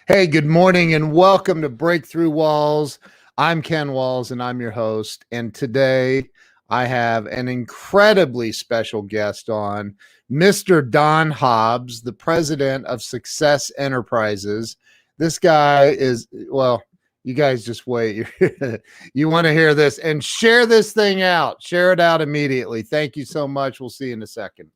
Hey, good morning and welcome to Breakthrough Walls. I'm Ken Walls and I'm your host. And today I have an incredibly special guest on, Mr. Don Hobbs, the president of Success Enterprises. This guy is, well, you guys just wait. You want to hear this and share this thing out. Share it out immediately. Thank you so much. We'll see you in a second.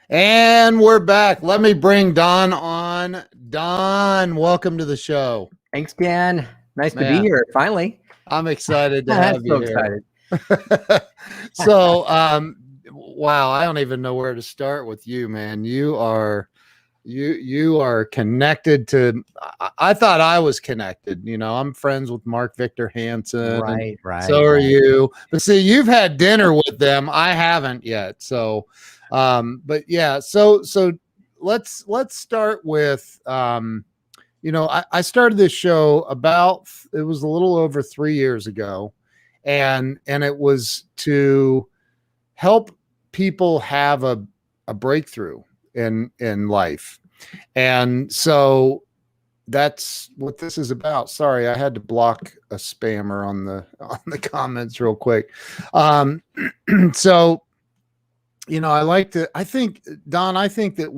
And we're back. Let me bring Don on. Don, welcome to the show. Thanks, Ken. Nice to be here. Finally. I'm excited to have you here. So, wow, I don't even know where to start with you, man. You are connected to, I thought I was connected. You know, I'm friends with Mark Victor Hansen. Right. So are you. But see, you've had dinner with them. I haven't yet. So, but yeah, so let's start with, I started this show it was a little over 3 years ago, and it was to help people have a breakthrough in life. And so that's what this is about. Sorry, I had to block a spammer on the comments real quick. So, I think, Don, that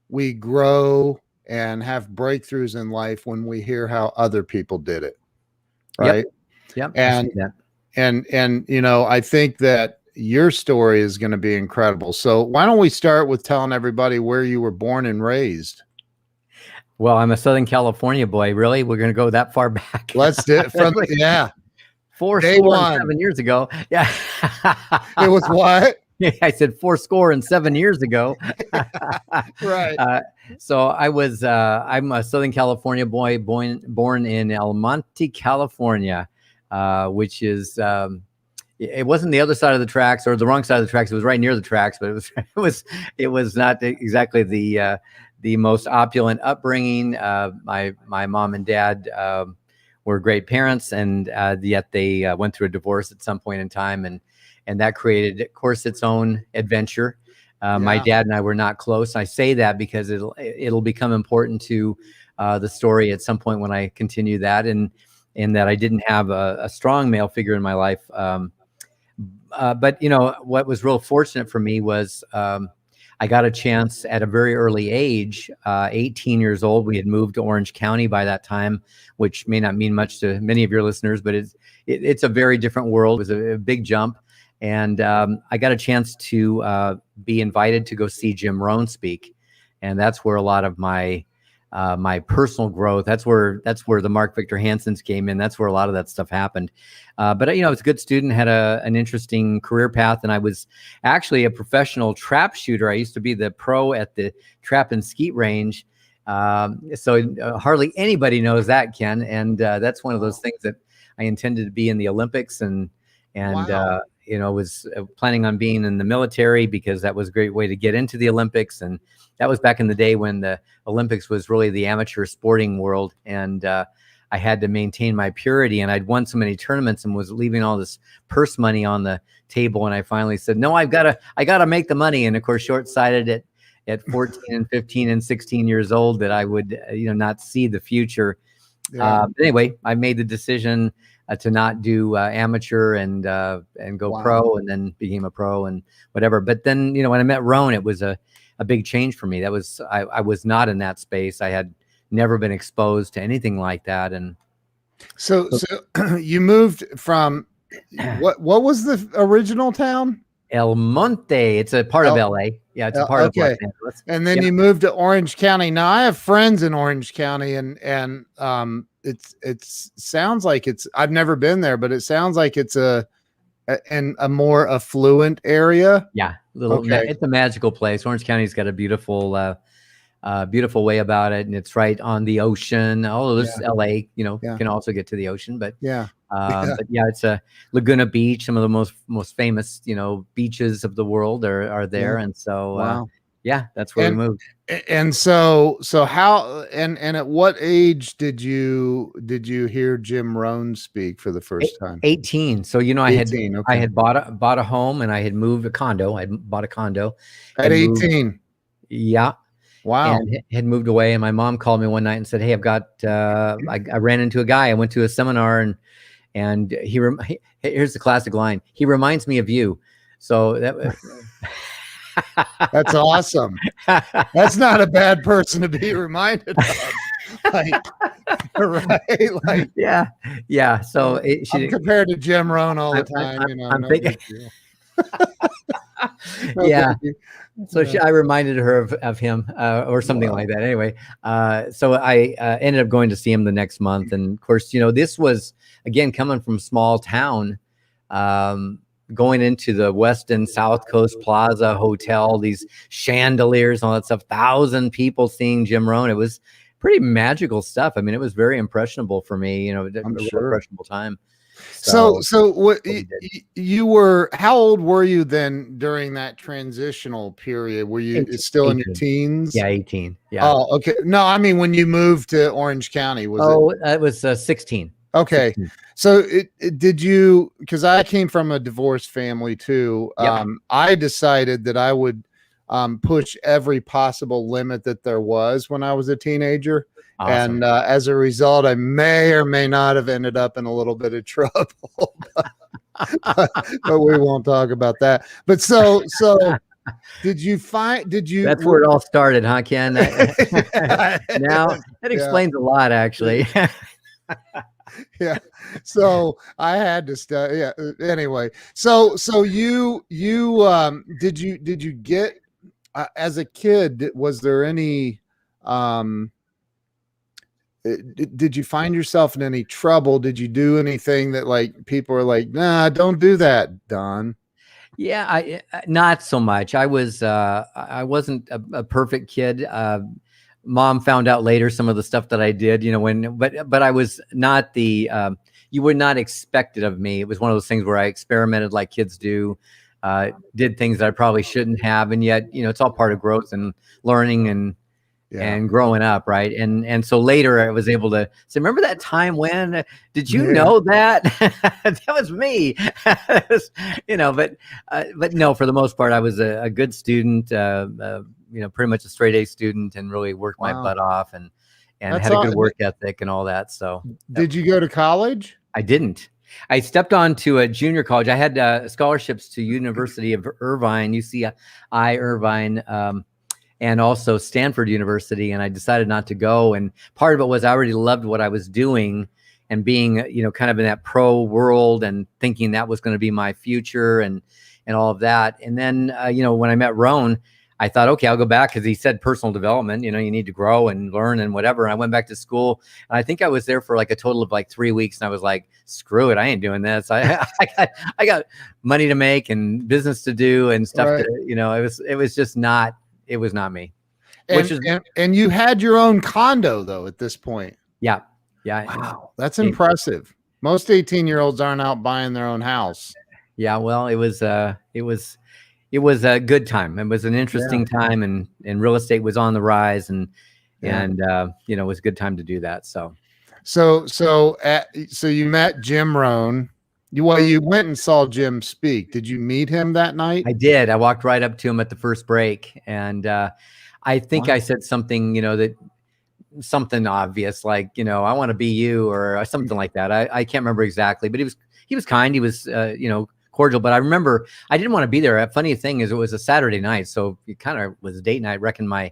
we grow and have breakthroughs in life when we hear how other people did it. Right. Yep. And I think that your story is going to be incredible. So why don't we start with telling everybody where you were born and raised? Well, I'm a Southern California boy. Really? We're going to go that far back? Let's do it from, yeah. 7 years ago. Yeah. It was what? I said 7 years ago. Right. So I'm a Southern California boy, born in El Monte, California, which is, it wasn't the other side of the tracks or the wrong side of the tracks. It was right near the tracks, but it was not exactly the most opulent upbringing. My mom and dad were great parents, and yet they went through a divorce at some point in time, and that created, of course, its own adventure. My dad and I were not close. I say that because it'll become important to the story at some point when I continue that, and that I didn't have a strong male figure in my life. But what was real fortunate for me was I got a chance at a very early age, 18 years old. We had moved to Orange County by that time, which may not mean much to many of your listeners, but it's a very different world. It was a big jump. And I got a chance to be invited to go see Jim Rohn speak, and that's where a lot of my personal growth. That's where the Mark Victor Hansens came in. That's where a lot of that stuff happened. But I was a good student, had an interesting career path, and I was actually a professional trap shooter. I used to be the pro at the trap and skeet range. So hardly anybody knows that, Ken, and that's one of those things that I intended to be in the Olympics, and wow. Was planning on being in the military because that was a great way to get into the Olympics. And that was back in the day when the Olympics was really the amateur sporting world. And I had to maintain my purity, and I'd won so many tournaments and was leaving all this purse money on the table. And I finally said, no, I gotta make the money. And of course, short-sighted at 14 and 15 and 16 years old that I would, not see the future. Yeah. But anyway, I made the decision to not do amateur and go pro, and then became a pro and whatever. But then, when I met Rohn, it was a big change for me. That was, I was not in that space. I had never been exposed to anything like that. And so you moved from what was the original town? El Monte. It's a part of LA. Yeah, it's a part of Los Angeles. And then you moved to Orange County. Now I have friends in Orange County, and it sounds like I've never been there, but it sounds like it's a more affluent area. Yeah, it's a magical place. Orange County's got a beautiful beautiful way about it, and it's right on the ocean. Although there's Yeah. LA, Yeah. can also get to the ocean, but Yeah. Yeah. but yeah, it's a Laguna Beach. Some of the most famous, beaches of the world are there, Yeah. and so Wow. yeah, that's where we And moved. and so how and at what age did you hear Jim Rohn speak for the first time? 18. So I had 18. I Okay. had bought a home, and I had moved a condo. I had bought a condo At and moved. 18. Yeah, Wow. and had moved away. And my mom called me one night and said, "Hey, I've got I ran into a guy. I went to a seminar, and here's the classic line. He reminds me of you." So that That's awesome. That's not a bad person to be reminded of. Like, right? Like, yeah. So I'm compared to Jim Rohn all the I'm- time. I'm No thinking- big deal. No Yeah. biggie. So I reminded her of him or something like that. Anyway, so I ended up going to see him the next month. And of course, this was, again, coming from small town, going into the Westin South Coast Plaza Hotel, these chandeliers and all that stuff, 1,000 people seeing Jim Rohn. It was pretty magical stuff. I mean, it was very impressionable for me, a real impressionable time. So what you were, how old were you then during that transitional period? Were you 18, still in your teens? Yeah, 18. Yeah. Oh, okay. No, I mean, when you moved to Orange County, was it was 16. Okay. 16. So did you, because I came from a divorced family too. Yep. I decided that I would push every possible limit that there was when I was a teenager. Awesome. And as a result, I may or may not have ended up in a little bit of trouble, but we won't talk about that. But so did you, that's where it all started, huh, Ken? Now that explains a lot, actually. Yeah. So I had to study. Yeah. Anyway, so you did you get as a kid, was there any did you find yourself in any trouble? Did you do anything that like people are like, nah, don't do that, Don? Yeah, I not so much. I wasn't a perfect kid. Mom found out later some of the stuff that I did, but I was not the you would not expect it of me. It was one of those things where I experimented like kids do, did things that I probably shouldn't have, and yet it's all part of growth and learning and growing up, right? And so later I was able to say, remember that time when? Did you know that? That was me. But no, for the most part, I was a good student. Pretty much a straight A student, and really worked my butt off, and had a good work ethic and all that. So, did you go to college? I didn't. I stepped on to a junior college. I had scholarships to University of Irvine, UCI Irvine, and also Stanford University, and I decided not to go. And part of it was I already loved what I was doing, and being kind of in that pro world, and thinking that was going to be my future, and all of that. And then when I met Rohn, I thought, okay, I'll go back, because he said personal development, you need to grow and learn and whatever. And I went back to school, and I think I was there for like a total of like 3 weeks. And I was like, screw it, I ain't doing this. I got money to make and business to do and stuff. Right. It was just not, it was not me. And you had your own condo though at this point. Yeah. Wow, that's impressive. Most 18-year-olds aren't out buying their own house. Yeah, well, it was a good time. It was an interesting time, and real estate was on the rise, and it was a good time to do that. So you met Jim Rohn. You went and saw Jim speak. Did you meet him that night? I did. I walked right up to him at the first break, and I think I said something, that something obvious, like, I want to be you, or something like that. I can't remember exactly, but he was kind. He was, cordial. But I remember I didn't want to be there. A funny thing is, it was a Saturday night, so it kind of was a date night, reckon my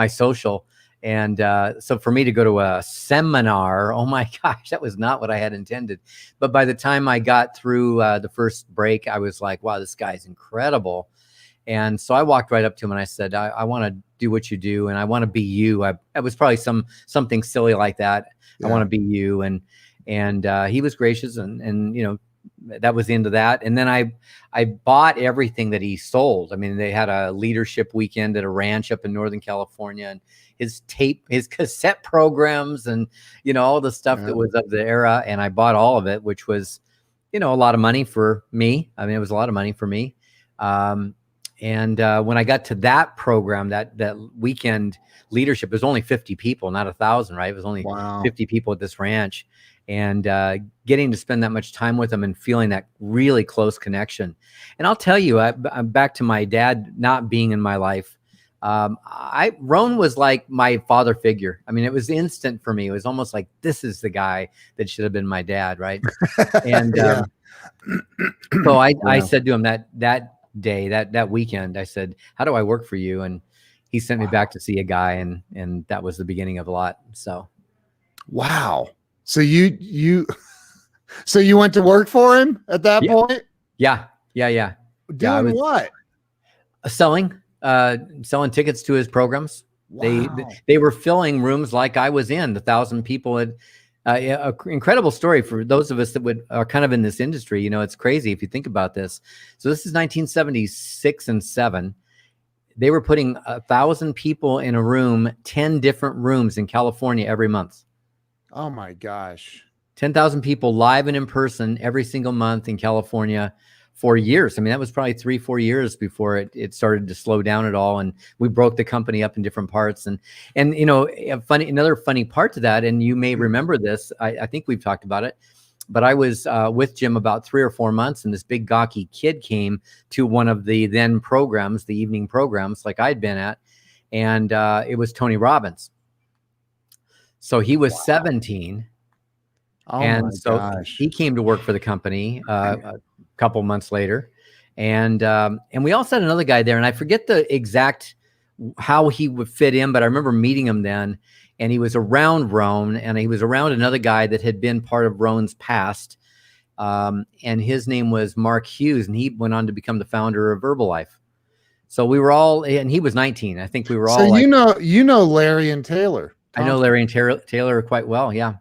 social. And so for me to go to a seminar, oh my gosh, that was not what I had intended. But by the time I got through the first break, I was like, wow, this guy's incredible. And so I walked right up to him and I said, I want to do what you do, and I want to be you. It was probably something silly like that. Yeah. I want to be you. And he was gracious, and that was the end of that. And then I bought everything that he sold. I mean, they had a leadership weekend at a ranch up in Northern California, and his cassette programs, and all the stuff that was of the era. And I bought all of it, which was a lot of money for me. I mean, it was a lot of money for me. And when I got to that program, that weekend leadership, there's only 50 people, not 1,000, right? It was only 50 people at this ranch, and getting to spend that much time with them and feeling that really close connection. And I'll tell you, I'm back to my dad not being in my life. Ron was like my father figure. I mean, it was instant for me. It was almost like, this is the guy that should have been my dad, right? And so I said to him that day, that weekend, I said, how do I work for you? And he sent me back to see a guy, and that was the beginning of a lot. So wow. So you went to work for him at that point? Yeah. Doing what? Selling tickets to his programs. Wow. They were filling rooms like I was in. 1,000 people had incredible story for those of us that are kind of in this industry. It's crazy if you think about this. So this is 1976 and 7. They were putting 1,000 people in a room, 10 different rooms in California every month. Oh my gosh. 10,000 people live and in person every single month in California for years. I mean, that was probably 3-4 years before it started to slow down at all. And we broke the company up in different parts. And another funny part to that, and you may remember this, I think we've talked about it, but I was with Jim about 3 or 4 months, and this big gawky kid came to one of the then programs, the evening programs like I'd been at. And it was Tony Robbins. So he was 17. And so gosh. He came to work for the company a couple months later, and we also had another guy there, and I forget the exact how he would fit in, but I remember meeting him then, and he was around Roan, and he was around another guy that had been part of Roan's past, and his name was Mark Hughes, and he went on to become the founder of Herbalife. So we were all, and he was 19. I think we were all. So you know Larry and Taylor. I know Larry and Taylor quite well. Yeah.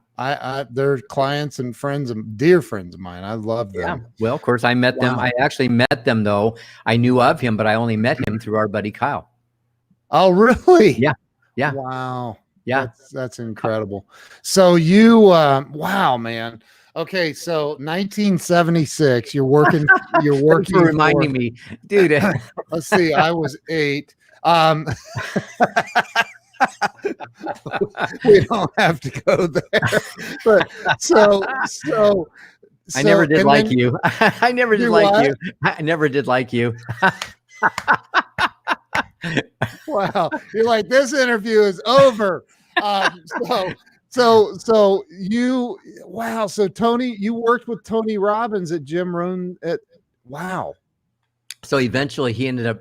They're clients and friends and dear friends of mine. I love them. Yeah. Well, of course, I met them. I actually met them, though. I knew of him, but I only met him through our buddy Kyle. Oh, really? Yeah. Yeah. Wow. Yeah. That's incredible. So you, wow, man. Okay. So 1976, you're working. Thanks for reminding me, dude. Let's see. I was 8. We don't have to go there, but so I never did like you. I never did like you. I never did like you. Wow, you're like, this interview is over. So you, wow. So Tony, you worked with Tony Robbins at Jim Rohn wow. So eventually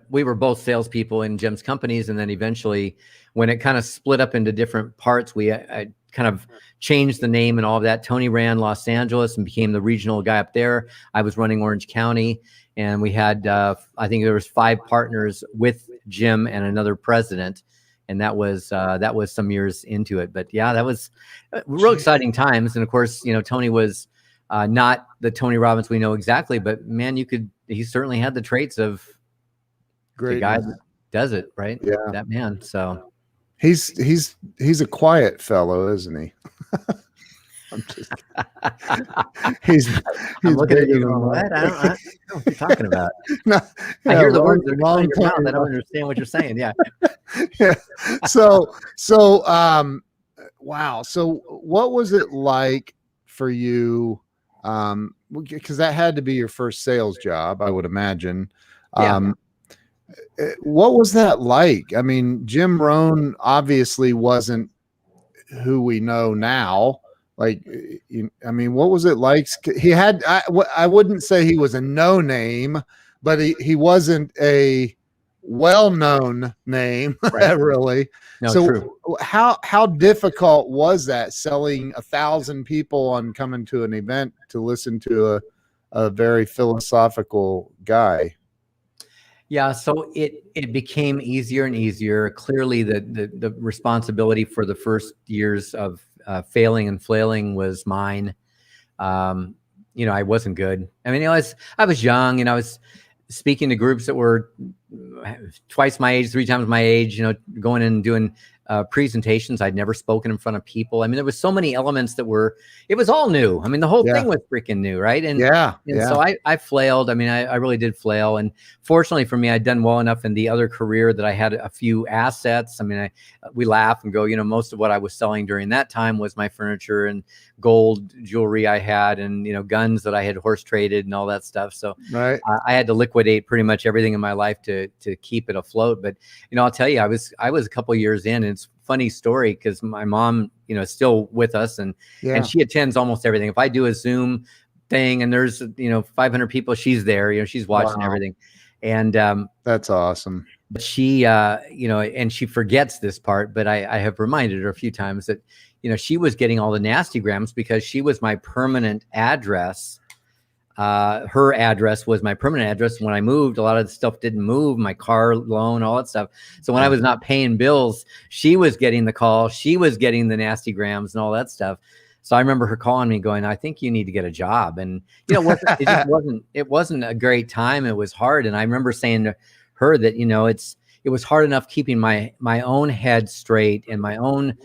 we were both salespeople in Jim's companies. And then eventually when it kind of split up into different parts, I kind of changed the name and all of that. Tony ran Los Angeles and became the regional guy up there. I was running Orange County, and we had, I think there was 5 partners with Jim and another president. And that was some years into it, but yeah, that was real exciting times. And of course, Tony was not the Tony Robbins we know exactly, but man, he certainly had the traits of the guy that does it, right? Yeah, that man. So he's a quiet fellow, isn't he? I'm just I'm looking at you going, what? I don't know what you're talking about. No, I hear the words that are in your mouth. I don't understand what you're saying. Yeah. Yeah. So wow. So what was it like for you? Because that had to be your first sales job, I would imagine. Yeah. What was that like? I mean, Jim Rohn obviously wasn't who we know now. Like, I mean, what was it like? He had, I wouldn't say he was a no name, but he wasn't a well-known name, right. Really. No, so true. How difficult was that, selling 1,000 people on coming to an event to listen to a very philosophical guy? Yeah, so it became easier and easier. Clearly, the responsibility for the first years of failing and flailing was mine. I wasn't good. I mean, I was young, I was speaking to groups that were twice my age, 3 times my age, going in and doing presentations. I'd never spoken in front of people. I mean, there was so many elements it was all new. I mean, the whole thing was freaking new, right? And so I flailed. I mean, I really did flail. And fortunately for me, I'd done well enough in the other career that I had a few assets. I mean, we laugh and go, most of what I was selling during that time was my furniture and gold jewelry I had, and guns that I had horse traded and all that stuff. So I had to liquidate pretty much everything in my life to keep it afloat. But I'll tell you, I was a couple of years in, and it's a funny story because my mom is still with us, and she attends almost everything. If I do a Zoom thing and there's 500 people, she's there. She's watching everything. And that's awesome. But she and she forgets this part, but I have reminded her a few times that she was getting all the nasty grams because she was my permanent address. Her address was my permanent address. When I moved, a lot of the stuff didn't move, my car loan, all that stuff. So when I was not paying bills, she was getting the call. She was getting the nasty grams and all that stuff. So I remember her calling me going, I think you need to get a job. And, it wasn't a great time. It was hard. And I remember saying to her that, it was hard enough keeping my own head straight and my own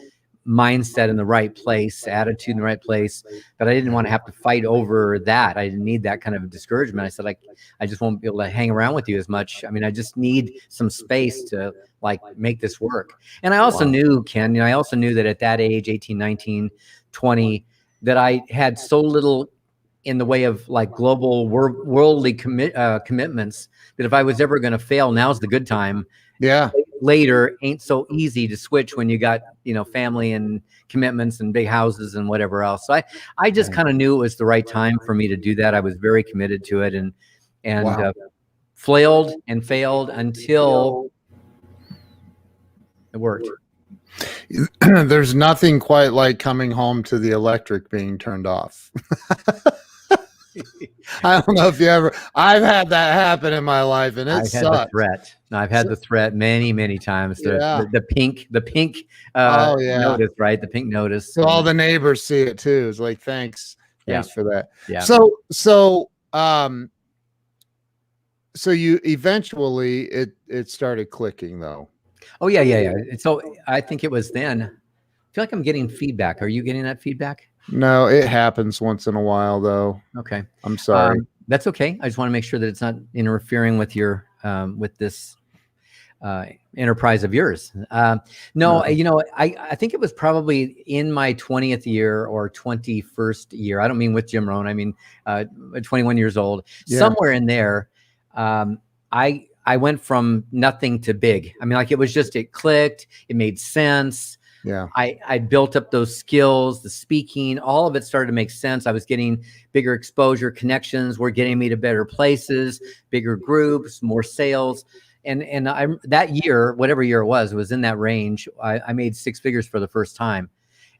mindset in the right place, attitude in the right place, but I didn't want to have to fight over that. I didn't need that kind of discouragement. I said, I just won't be able to hang around with you as much. I mean, I just need some space to make this work. And I also knew, Ken, I also knew that at that age, 18, 19, 20, that I had so little in the way of global worldly commitments that if I was ever going to fail, now's the good time. Later ain't so easy to switch when you got family and commitments and big houses and whatever else. So I just kind of knew it was the right time for me to do that. I was very committed to it, and flailed and failed until it worked. There's nothing quite like coming home to the electric being turned off. I don't know if I've had that happen in my life, and it sucks. Had the threat. No, I've had the threat many times. The pink notice, right? The pink notice. So all the neighbors see it too. It's like, thanks for that. Yeah. So you eventually it started clicking though. Oh yeah. So I think it was then. I feel like I'm getting feedback. Are you getting that feedback? No, it happens once in a while though. Okay. I'm sorry. That's okay. I just want to make sure that it's not interfering with your with this enterprise of yours. No, I think it was probably in my 20th year or 21st year. I don't mean with Jim Rohn. I mean 21 years old. Somewhere in there, I went from nothing to big. I mean, it clicked. It made sense. Yeah. I built up those skills, the speaking, all of it started to make sense. I was getting bigger exposure, connections were getting me to better places, bigger groups, more sales. And I that year, whatever year it was in that range. I made 6 figures for the first time.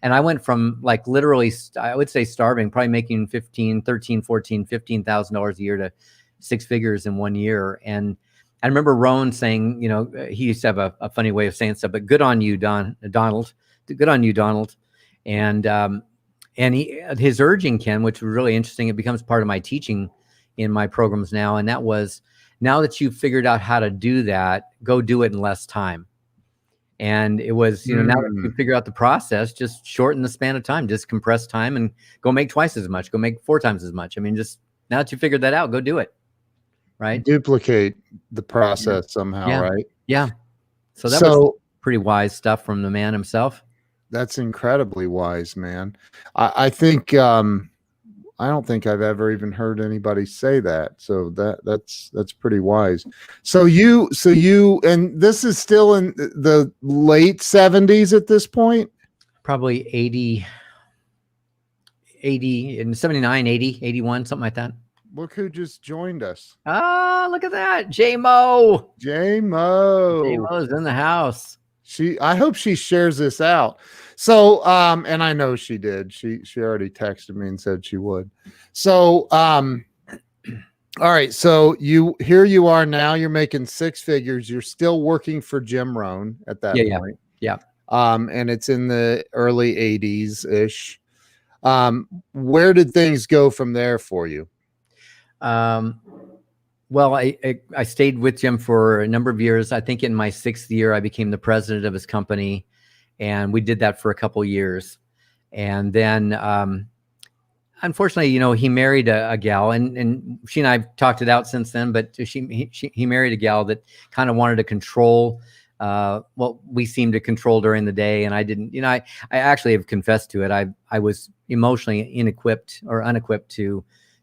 And I went from literally, I would say starving, probably making $15,000 a year to 6 figures in 1 year. And I remember Rohn saying, he used to have a funny way of saying stuff, but good on you, Donald. Good on you, Donald. And his urging, Ken, which was really interesting, it becomes part of my teaching in my programs now. And that was, now that you've figured out how to do that, go do it in less time. And it was, now that you figure out the process, just shorten the span of time, just compress time and go make twice as much, go make 4 times as much. I mean, just now that you figured that out, go do it. Right. Duplicate the process somehow. Right. Yeah. So that was pretty wise stuff from the man himself. That's incredibly wise, man. I think, I don't think I've ever even heard anybody say that. So that's pretty wise. So you, and this is still in the late 70s at this point? Probably 80 and 79, 80, 81, something like that. Look who just joined us. Ah, look at that. J-Mo. J-Mo. J-Mo's in the house. I hope she shares this out. So, and I know she did. She already texted me and said she would. So, all right. So here you are now. You're making 6 figures. You're still working for Jim Rohn at that point. Yeah. And it's in the early 80s ish. Where did things go from there for you? Well, I stayed with Jim for a number of years. I think in my 6th year, I became the president of his company, and we did that for a couple of years. And then, unfortunately, he married a gal, and she and I've talked it out since then. But he married a gal that kind of wanted to control what we seemed to control during the day, and I didn't. I actually have confessed to it. I was emotionally unequipped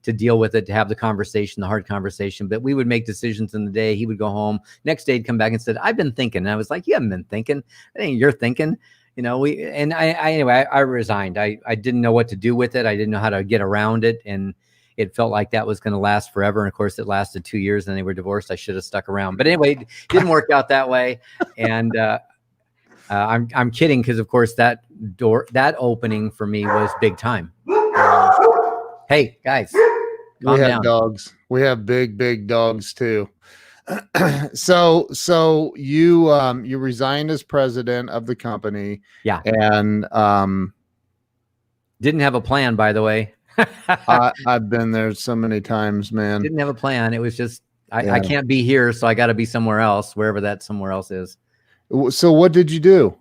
to deal with it, to have the conversation, the hard conversation. But we would make decisions in the day. He would go home. Next day, he'd come back and said, "I've been thinking." And I was like, "You haven't been thinking. It ain't your thinking." Anyway, I resigned. I didn't know what to do with it. I didn't know how to get around it. And it felt like that was going to last forever. And of course, it lasted 2 years and they were divorced. I should have stuck around. But anyway, it didn't work out that way. And I'm kidding, because of course that opening for me was big time. Hey guys, we have dogs. We have big dogs too. So you resigned as president of the company. Yeah. And didn't have a plan, by the way. I've been there so many times, man. Didn't have a plan. It was just I can't be here, so I got to be somewhere else, wherever that somewhere else is. So what did you do?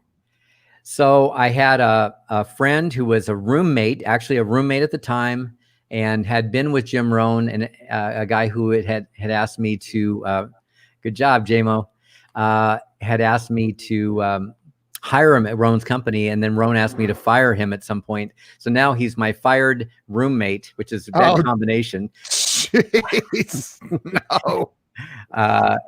So I had a friend who was a roommate at the time, and had been with Jim Rohn, and a guy who had asked me to, good job, JMO, had asked me to hire him at Rohn's company, and then Rohn asked me to fire him at some point. So now he's my fired roommate, which is a bad combination. Jeez. No.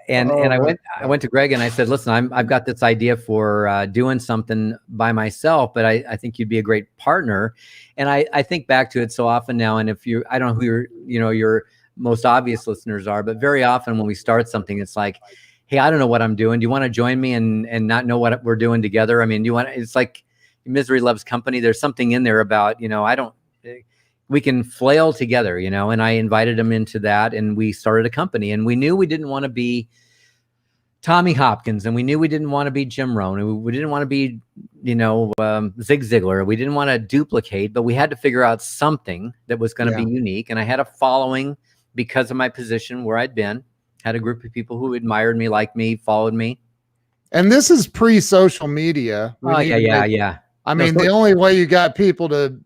And I went to Greg and I said, "Listen, I've got this idea for doing something by myself, but I think you'd be a great partner." And I think back to it so often now. And I don't know who your most obvious listeners are, but very often when we start something, it's like, "Hey, I don't know what I'm doing. Do you want to join me and not know what we're doing together?" I mean, it's like misery loves company. There's something in there about, we can flail together, and I invited him into that, and we started a company, and we knew we didn't want to be Tommy Hopkins, and we knew we didn't want to be Jim Rohn, and we didn't want to be, Zig Ziglar. We didn't want to duplicate, but we had to figure out something that was going to be unique. And I had a following because of my position where I'd been, had a group of people who admired me, liked me, followed me. And this is pre-social media. Yeah. I mean, the only way you got people to,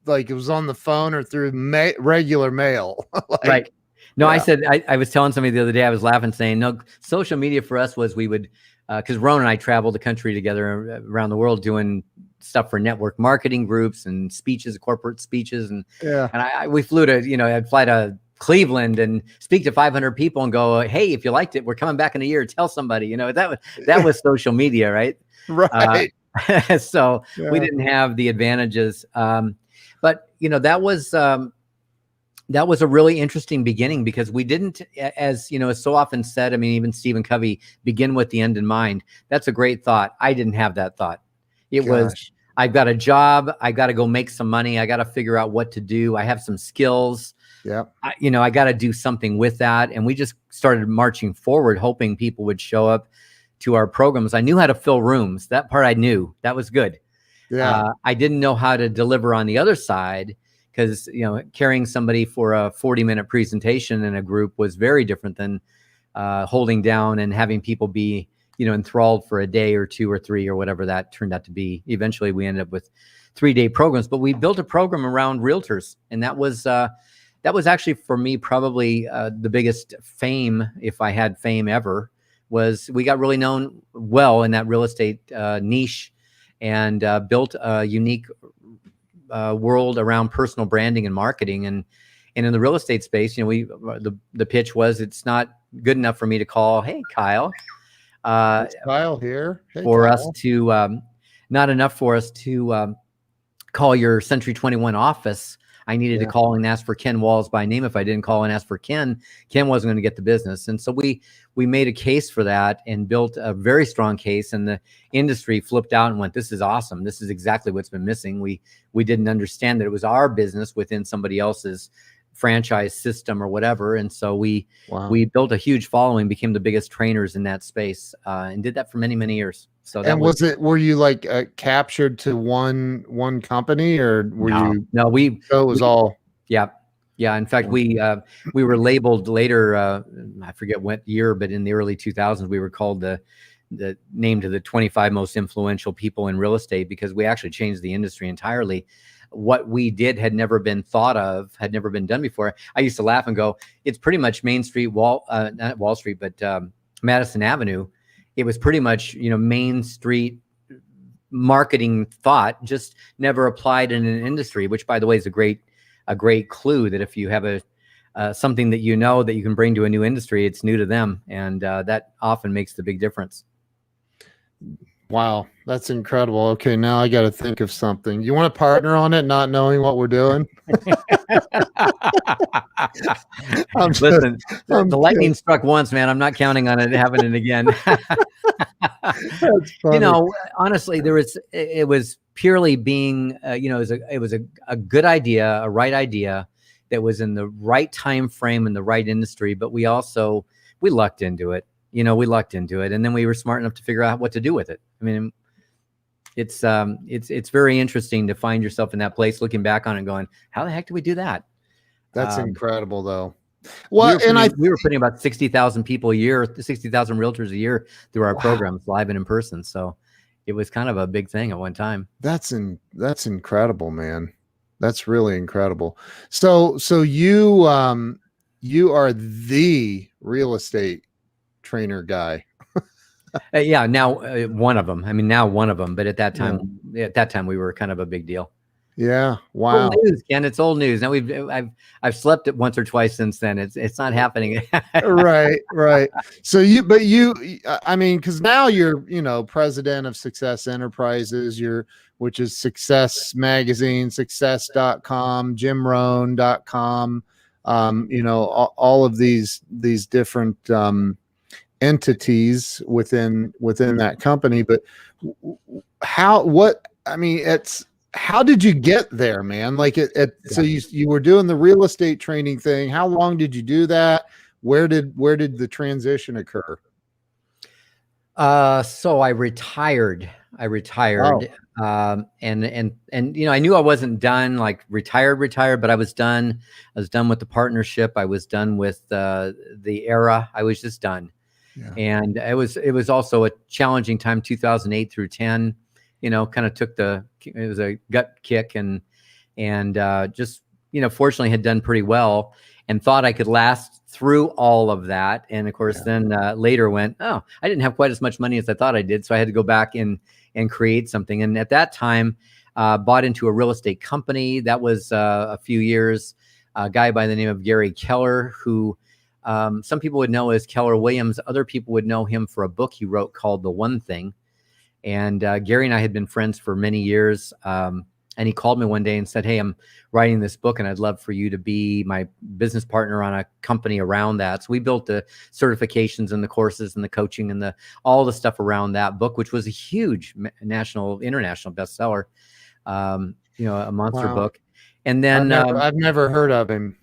it was on the phone or through regular mail. Right. No, yeah. I said, I was telling somebody the other day, I was laughing saying, no, social media for us was we would, because Ron and I traveled the country together around the world doing stuff for network marketing groups and speeches, corporate speeches. And we flew to, I'd fly to Cleveland and speak to 500 people and go, "Hey, if you liked it, we're coming back in a year. Tell somebody." That was social media, right? Right. So we didn't have the advantages. But that was a really interesting beginning, because we didn't, as is so often said. I mean, even Stephen Covey, begin with the end in mind. That's a great thought. I didn't have that thought. It was, I've got a job. I got to go make some money. I got to figure out what to do. I have some skills. Yeah. I got to do something with that. And we just started marching forward, hoping people would show up to our programs. I knew how to fill rooms. That part I knew. That was good. Yeah. I didn't know how to deliver on the other side, because, carrying somebody for a 40-minute presentation in a group was very different than holding down and having people be, enthralled for a day or two or three or whatever that turned out to be. Eventually, we ended up with 3-day programs, but we built a program around realtors. And that was actually, for me, probably the biggest fame, if I had fame ever, was we got really known well in that real estate niche, and built a unique world around personal branding and marketing. And in the real estate space, the pitch was, it's not good enough for me to call, "Hey, Kyle." It's Kyle here. Hey, for Kyle. Us to, not enough for us to call your Century 21 office. I needed to call and ask for Ken Walls by name. If I didn't call and ask for Ken wasn't going to get the business. And so we made a case for that and built a very strong case, and the industry flipped out and went, "This is awesome. This is exactly what's been missing." We didn't understand that it was our business within somebody else's franchise system or whatever. And so we built a huge following, became the biggest trainers in that space, and did that for many, many years. So that And were you like captured to one company, or were you? No, So it was all. yeah. Yeah. In fact, we were labeled later, I forget what year, but in the early 2000s, we were called the named to the 25 most influential people in real estate, because we actually changed the industry entirely. What we did had never been thought of, had never been done before. I used to laugh and go, it's pretty much Main Street, not Wall Street, but Madison Avenue. It was pretty much, Main Street marketing thought, just never applied in an industry, which, by the way, is a great clue that if you have something that that you can bring to a new industry, it's new to them, and that often makes the big difference. Wow, that's incredible. Okay, now I got to think of something. You want to partner on it, not knowing what we're doing? Listen, the lightning struck once, man. I'm not counting on it happening again. That's funny. Honestly, it was purely being, it was a good idea, a right idea that was in the right time frame in the right industry. But we lucked into it. We lucked into it, and then we were smart enough to figure out what to do with it. I mean, it's very interesting to find yourself in that place, looking back on it and going, how the heck did we do that? That's incredible, though. Well, we were putting about 60,000 people a year, 60,000 realtors a year through our programs, live and in person. So it was kind of a big thing at one time. That's incredible, man. That's really incredible. So you are the real estate trainer guy. Yeah, now one of them. I mean, now one of them, but at that time, we were kind of a big deal. Yeah. Wow. Old news, Ken. It's old news. Now I've slept it once or twice since then. It's not happening. Right. So I mean, because now you're, president of Success Enterprises, which is Success Magazine, success.com, jimrohn.com, all of these different entities within that company. But how did you get there, man? Like so you were doing the real estate training thing. How long did you do that? Where did the transition occur? So I retired. Oh. And I knew I wasn't done, like retired, but I was done. I was done with the partnership. I was done with the era. I was just done. Yeah. And it was also a challenging time, 2008 through 10. Kind of it was a gut kick, and just, fortunately had done pretty well and thought I could last through all of that. And of course, then later went, I didn't have quite as much money as I thought I did. So I had to go back and create something. And at that time, bought into a real estate company. That was a few years, a guy by the name of Gary Keller, who some people would know as Keller Williams. Other people would know him for a book he wrote called The One Thing. And Gary and I had been friends for many years. And he called me one day and said, hey, I'm writing this book and I'd love for you to be my business partner on a company around that. So we built the certifications and the courses and the coaching and all the stuff around that book, which was a huge international bestseller, a monster book. And then I've never heard of him.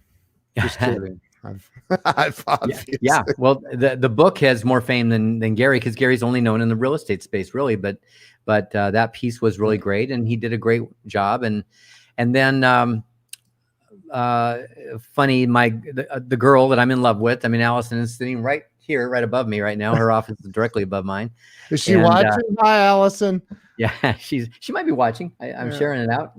Just kidding. I've yeah. Well, the book has more fame than Gary, because Gary's only known in the real estate space, really. But that piece was really great, and he did a great job. And then funny, the girl that I'm in love with, I mean, Allison, is sitting right here, right above me right now. Her office is directly above mine. Is she watching? Hi, Allison. Yeah, she might be watching. I'm sharing it out.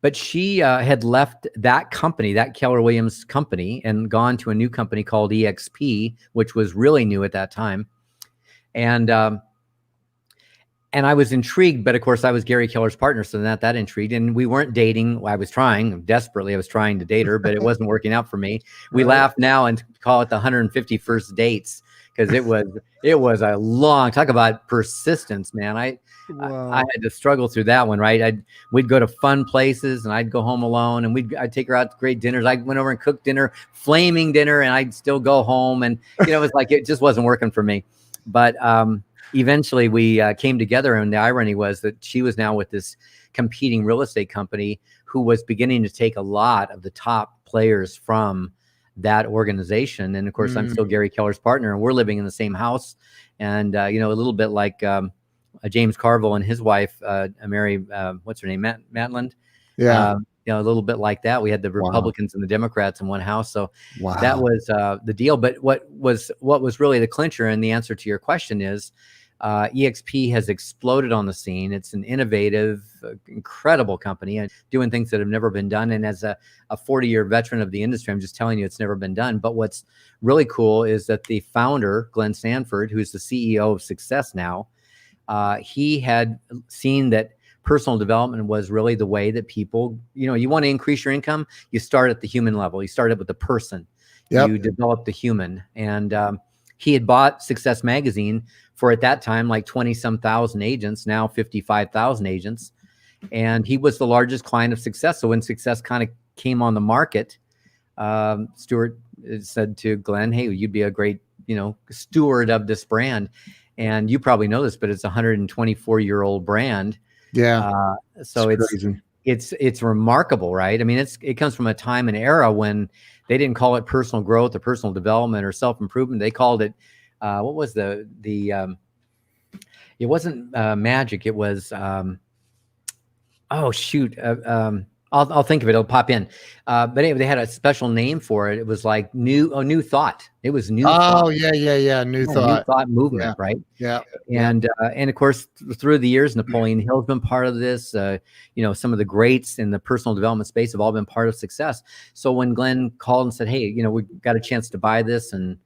But she had left that company, that Keller Williams company, and gone to a new company called EXP, which was really new at that time. And I was intrigued, but of course I was Gary Keller's partner, so that intrigued. And we weren't dating. I was trying to date her, but it wasn't working out for me. We laugh now and call it the 150 first dates, because it was a long, talk about persistence, man. I had to struggle through that one, right? We'd go to fun places and I'd go home alone, and I'd take her out to great dinners. I went over and cooked dinner, flaming dinner, and I'd still go home. And, it was like, it just wasn't working for me. But eventually we came together, and the irony was that she was now with this competing real estate company who was beginning to take a lot of the top players from that organization. And of course, I'm still Gary Keller's partner, and we're living in the same house. And a little bit like James Carville and his wife, Mary, what's her name, Matland. Yeah. A little bit like that. We had the Republicans and the Democrats in one house. So that was the deal. But what was really the clincher, and the answer to your question is, EXP has exploded on the scene. It's an innovative, incredible company and doing things that have never been done. And as a 40-year veteran of the industry, I'm just telling you, it's never been done. But what's really cool is that the founder, Glenn Sanford, who's the CEO of Success now, he had seen that personal development was really the way that people, you want to increase your income, you start at the human level. You start with the person. Yep. You develop the human. And he had bought Success Magazine for, at that time, like 20-some thousand agents, now 55,000 agents. And he was the largest client of Success. So when Success kind of came on the market, Stuart said to Glenn, hey, you'd be a great, steward of this brand. And you probably know this, but it's a 124-year-old brand. Yeah. So it's remarkable, right? I mean, it comes from a time and era when they didn't call it personal growth or personal development or self-improvement. They called it, what was it wasn't magic. It was, I'll think of it. It'll pop in. But anyway, they had a special name for it. It was like new thought. It was new. Oh, thought. Yeah. New thought movement, right? Yeah. And of course, through the years, Napoleon Hill's been part of this. Some of the greats in the personal development space have all been part of Success. So when Glenn called and said, hey, we got a chance to buy this and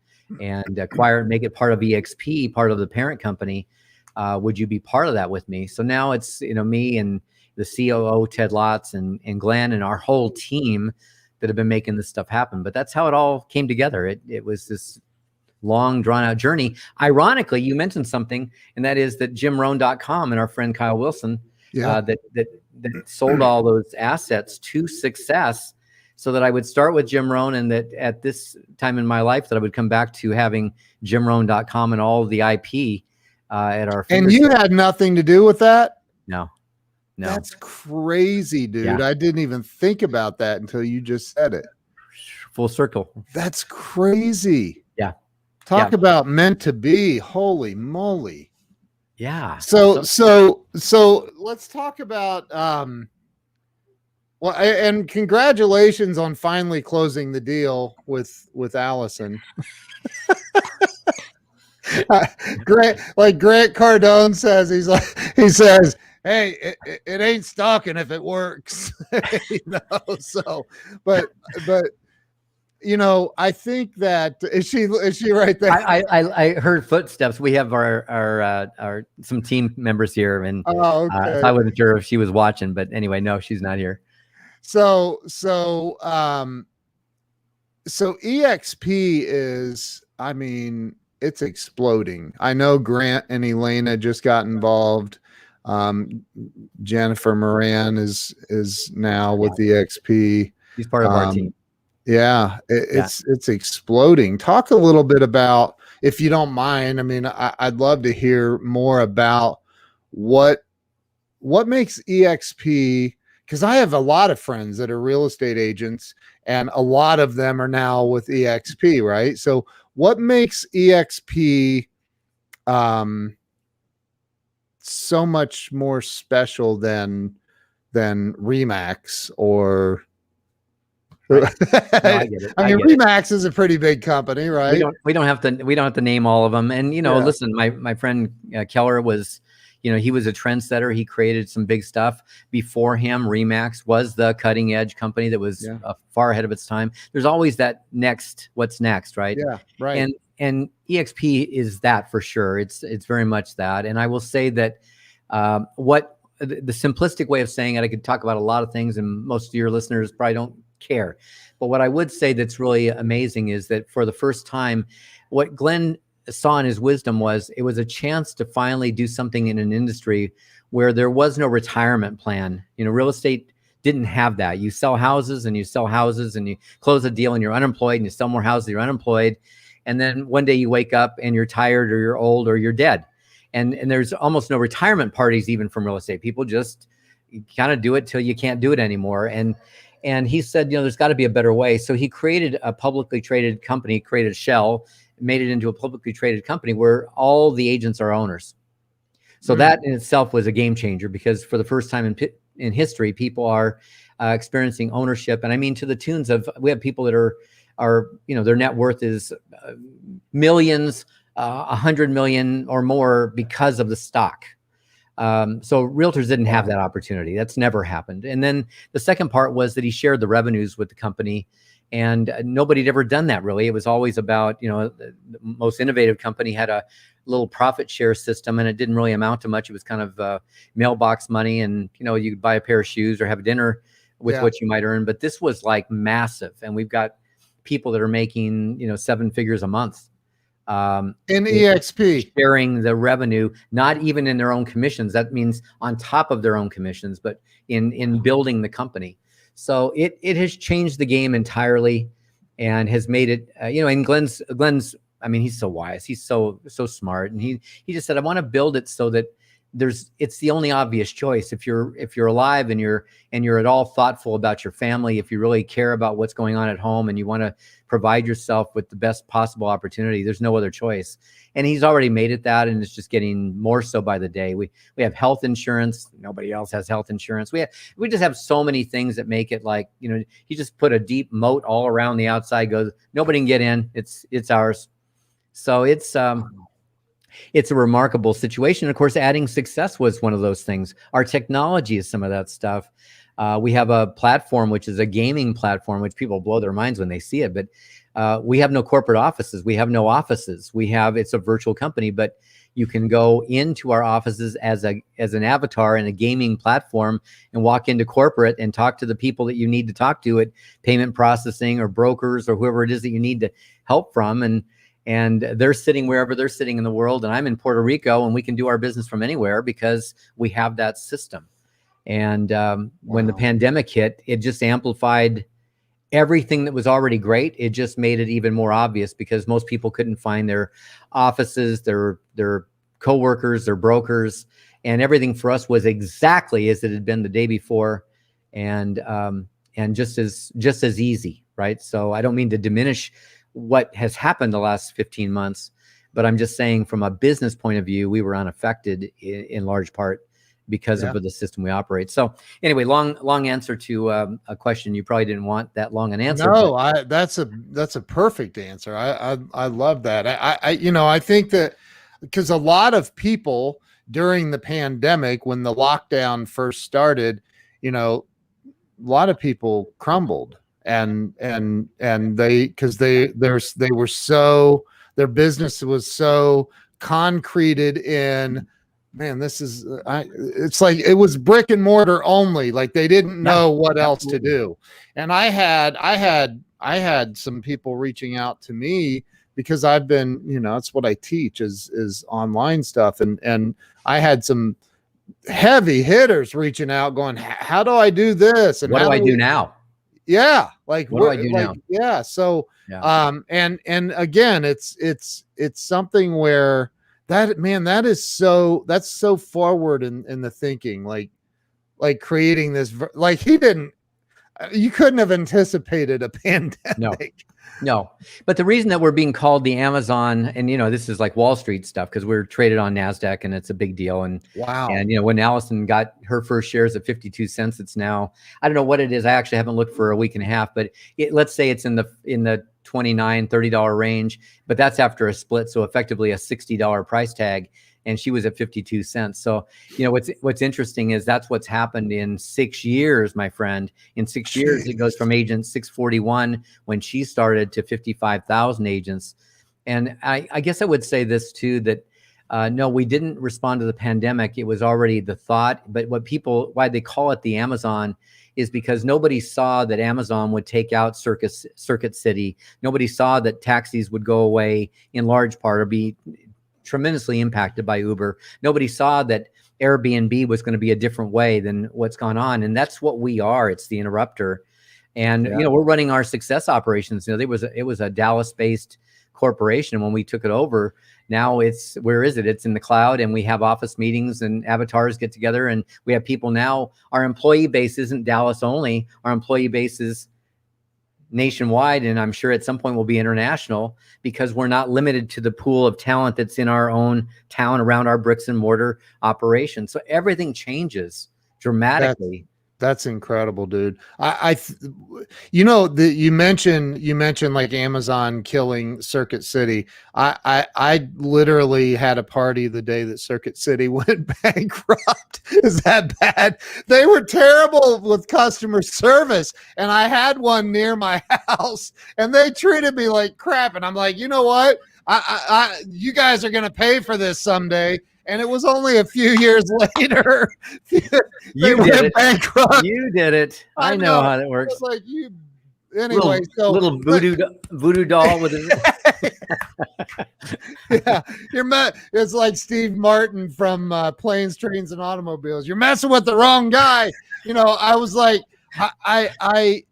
acquire and make it part of EXP, part of the parent company, would you be part of that with me? So now it's, me and the COO, Ted Lotz, and Glenn, and our whole team that have been making this stuff happen. But that's how it all came together. It was this long, drawn-out journey. Ironically, you mentioned something, and that is that JimRohn.com and our friend Kyle Wilson, that sold all those assets to Success, so that I would start with Jim Rohn, and that at this time in my life that I would come back to having JimRohn.com and all of the IP at our fingertips. And you had nothing to do with that? No. That's crazy, dude. Yeah. I didn't even think about that until you just said it. Full circle. That's crazy. Yeah. Talk about meant to be. Holy moly. Yeah. So let's talk about and congratulations on finally closing the deal with Allison. Grant Cardone says, he says, hey, it ain't stalking if it works. So, but I think that is she right there? I heard footsteps. We have our some team members here, and okay. I wasn't sure if she was watching, but anyway, no, she's not here. So EXP is, it's exploding. I know Grant and Elena just got involved. Jennifer Moran is now with EXP. She's part of our team. Yeah, it's exploding. Talk a little bit about, if you don't mind. I'd love to hear more about what makes EXP, because I have a lot of friends that are real estate agents, and a lot of them are now with EXP, right? So what makes EXP so much more special than Remax or right. No, I get it. Remax is a pretty big company, right? We don't have to name all of them. And listen, my friend Keller was, he was a trendsetter. He created some big stuff. Before him, Remax was the cutting edge company that was far ahead of its time. There's always that what's next, right? Yeah, right. And EXP is that for sure. It's very much that. And I will say that what the simplistic way of saying it, I could talk about a lot of things, and most of your listeners probably don't care. But what I would say that's really amazing is that for the first time, what Glenn saw in his wisdom was it was a chance to finally do something in an industry where there was no retirement plan. Real estate didn't have that. You sell houses and you close a deal and you're unemployed, and you sell more houses, you're unemployed. And then one day you wake up and you're tired, or you're old, or you're dead. And there's almost no retirement parties even from real estate. People just kind of do it till you can't do it anymore. And And he said, there's got to be a better way. So he created a publicly traded company, created a shell, made it into a publicly traded company where all the agents are owners. So that in itself was a game changer, because for the first time in history, people are experiencing ownership. And I mean, to the tunes of, we have people that are their net worth is millions, 100 million or more because of the stock. So realtors didn't have that opportunity. That's never happened. And then the second part was that he shared the revenues with the company, and nobody had ever done that really. It was always about, the most innovative company had a little profit share system, and it didn't really amount to much. It was kind of mailbox money, and, you could buy a pair of shoes or have dinner with what you might earn. But this was like massive. And we've got people that are making, 7 figures a month. In EXP, sharing the revenue, not even in their own commissions. That means on top of their own commissions, but in building the company. So it has changed the game entirely, and has made it, and Glenn's, I mean, he's so wise. He's so smart. And he just said, I want to build it so that it's the only obvious choice. If you're alive and you're at all thoughtful about your family, if you really care about what's going on at home and you want to provide yourself with the best possible opportunity, there's no other choice. And he's already made it that, and it's just getting more so by the day. We have health insurance. Nobody else has health insurance. We just have so many things that make it like, he just put a deep moat all around the outside, goes, nobody can get in. It's ours. So it's a remarkable situation. Of course, adding success was one of those things. Our technology is some of that stuff. We have a platform, which is a gaming platform, which people blow their minds when they see it. But we have no corporate offices. We have no offices. It's a virtual company, but you can go into our offices as an avatar in a gaming platform and walk into corporate and talk to the people that you need to talk to at payment processing or brokers or whoever it is that you need to help from. And they're sitting wherever they're sitting in the world. And I'm in Puerto Rico, and we can do our business from anywhere because we have that system. And when the pandemic hit, it just amplified everything that was already great. It just made it even more obvious, because most people couldn't find their offices, their coworkers, their brokers, and everything for us was exactly as it had been the day before, and just as easy, right? So I don't mean to diminish what has happened the last 15 months, but I'm just saying from a business point of view, we were unaffected in large part because of the system we operate. So anyway, long answer to a question you probably didn't want that long an answer. No, that's a perfect answer. I love that. I think that because a lot of people during the pandemic, when the lockdown first started, a lot of people crumbled. And they, because they were so, their business was so concreted in, man, it's like it was brick and mortar only. Like they didn't know what else to do. And I had some people reaching out to me because I've been, that's what I teach is online stuff. And I had some heavy hitters reaching out going, how do I do this? And what do I do now? Yeah. Like, what do I do now? Yeah. So, and again, it's something where that's so forward in the thinking, like creating this, like you couldn't have anticipated a pandemic. No. But the reason that we're being called the Amazon, and this is like Wall Street stuff, because we're traded on NASDAQ and it's a big deal. And wow. And when Allison got her first shares at 52 cents, it's now, I don't know what it is. I actually haven't looked for a week and a half, but let's say it's in the $29, $30 range, but that's after a split. So effectively a $60 price tag. And she was at 52 cents. So, what's interesting is that's what's happened in 6 years, my friend. In 6 years, it goes from agent 641 when she started to 55,000 agents. And I guess I would say this too, that no, we didn't respond to the pandemic. It was already the thought. But why they call it the Amazon is because nobody saw that Amazon would take out Circuit City. Nobody saw that taxis would go away in large part or be tremendously impacted by Uber. Nobody saw that Airbnb was going to be a different way than what's gone on. And that's what we are. It's the interrupter. And, we're running our success operations. It was a Dallas-based corporation. When we took it over, now where is it? It's in the cloud, and we have office meetings and avatars get together, and we have people now. Our employee base isn't Dallas only. Our employee base is nationwide, and I'm sure at some point will be international, because we're not limited to the pool of talent that's in our own town around our bricks and mortar operation. So everything changes dramatically. That's incredible, dude. You mentioned like Amazon killing Circuit City. I literally had a party the day that Circuit City went bankrupt. Is that bad? They were terrible with customer service, and I had one near my house, and they treated me like crap. And I'm like, you know what? You guys are gonna pay for this someday. And it was only a few years later. You did it. Bankrupt. You did it. I know how that works. Like you, anyway. Little voodoo doll with it. Yeah, it's like Steve Martin from Planes, Trains, and Automobiles. You're messing with the wrong guy. I was like, I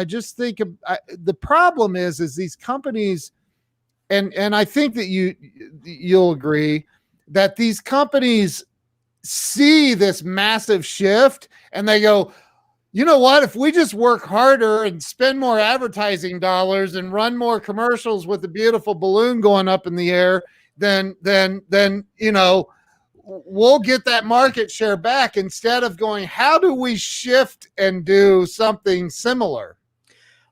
just think the problem is these companies, and I think that you'll agree that these companies see this massive shift and they go, you know what, if we just work harder and spend more advertising dollars and run more commercials with the beautiful balloon going up in the air, then we'll get that market share back, instead of going, how do we shift and do something similar?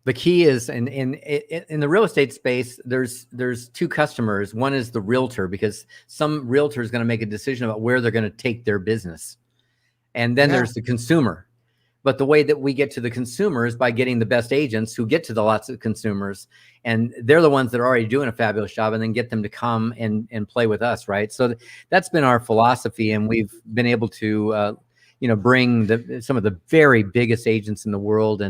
The key is in the real estate space, there's two customers. One is the realtor, because some realtor is going to make a decision about where they're going to take their business. And then there's the consumer. But the way that we get to the consumer is by getting the best agents who get to the lots of consumers. And they're the ones that are already doing a fabulous job, and then get them to come and play with us, right? So that's been our philosophy. And we've been able to, bring some of the very biggest agents in the world.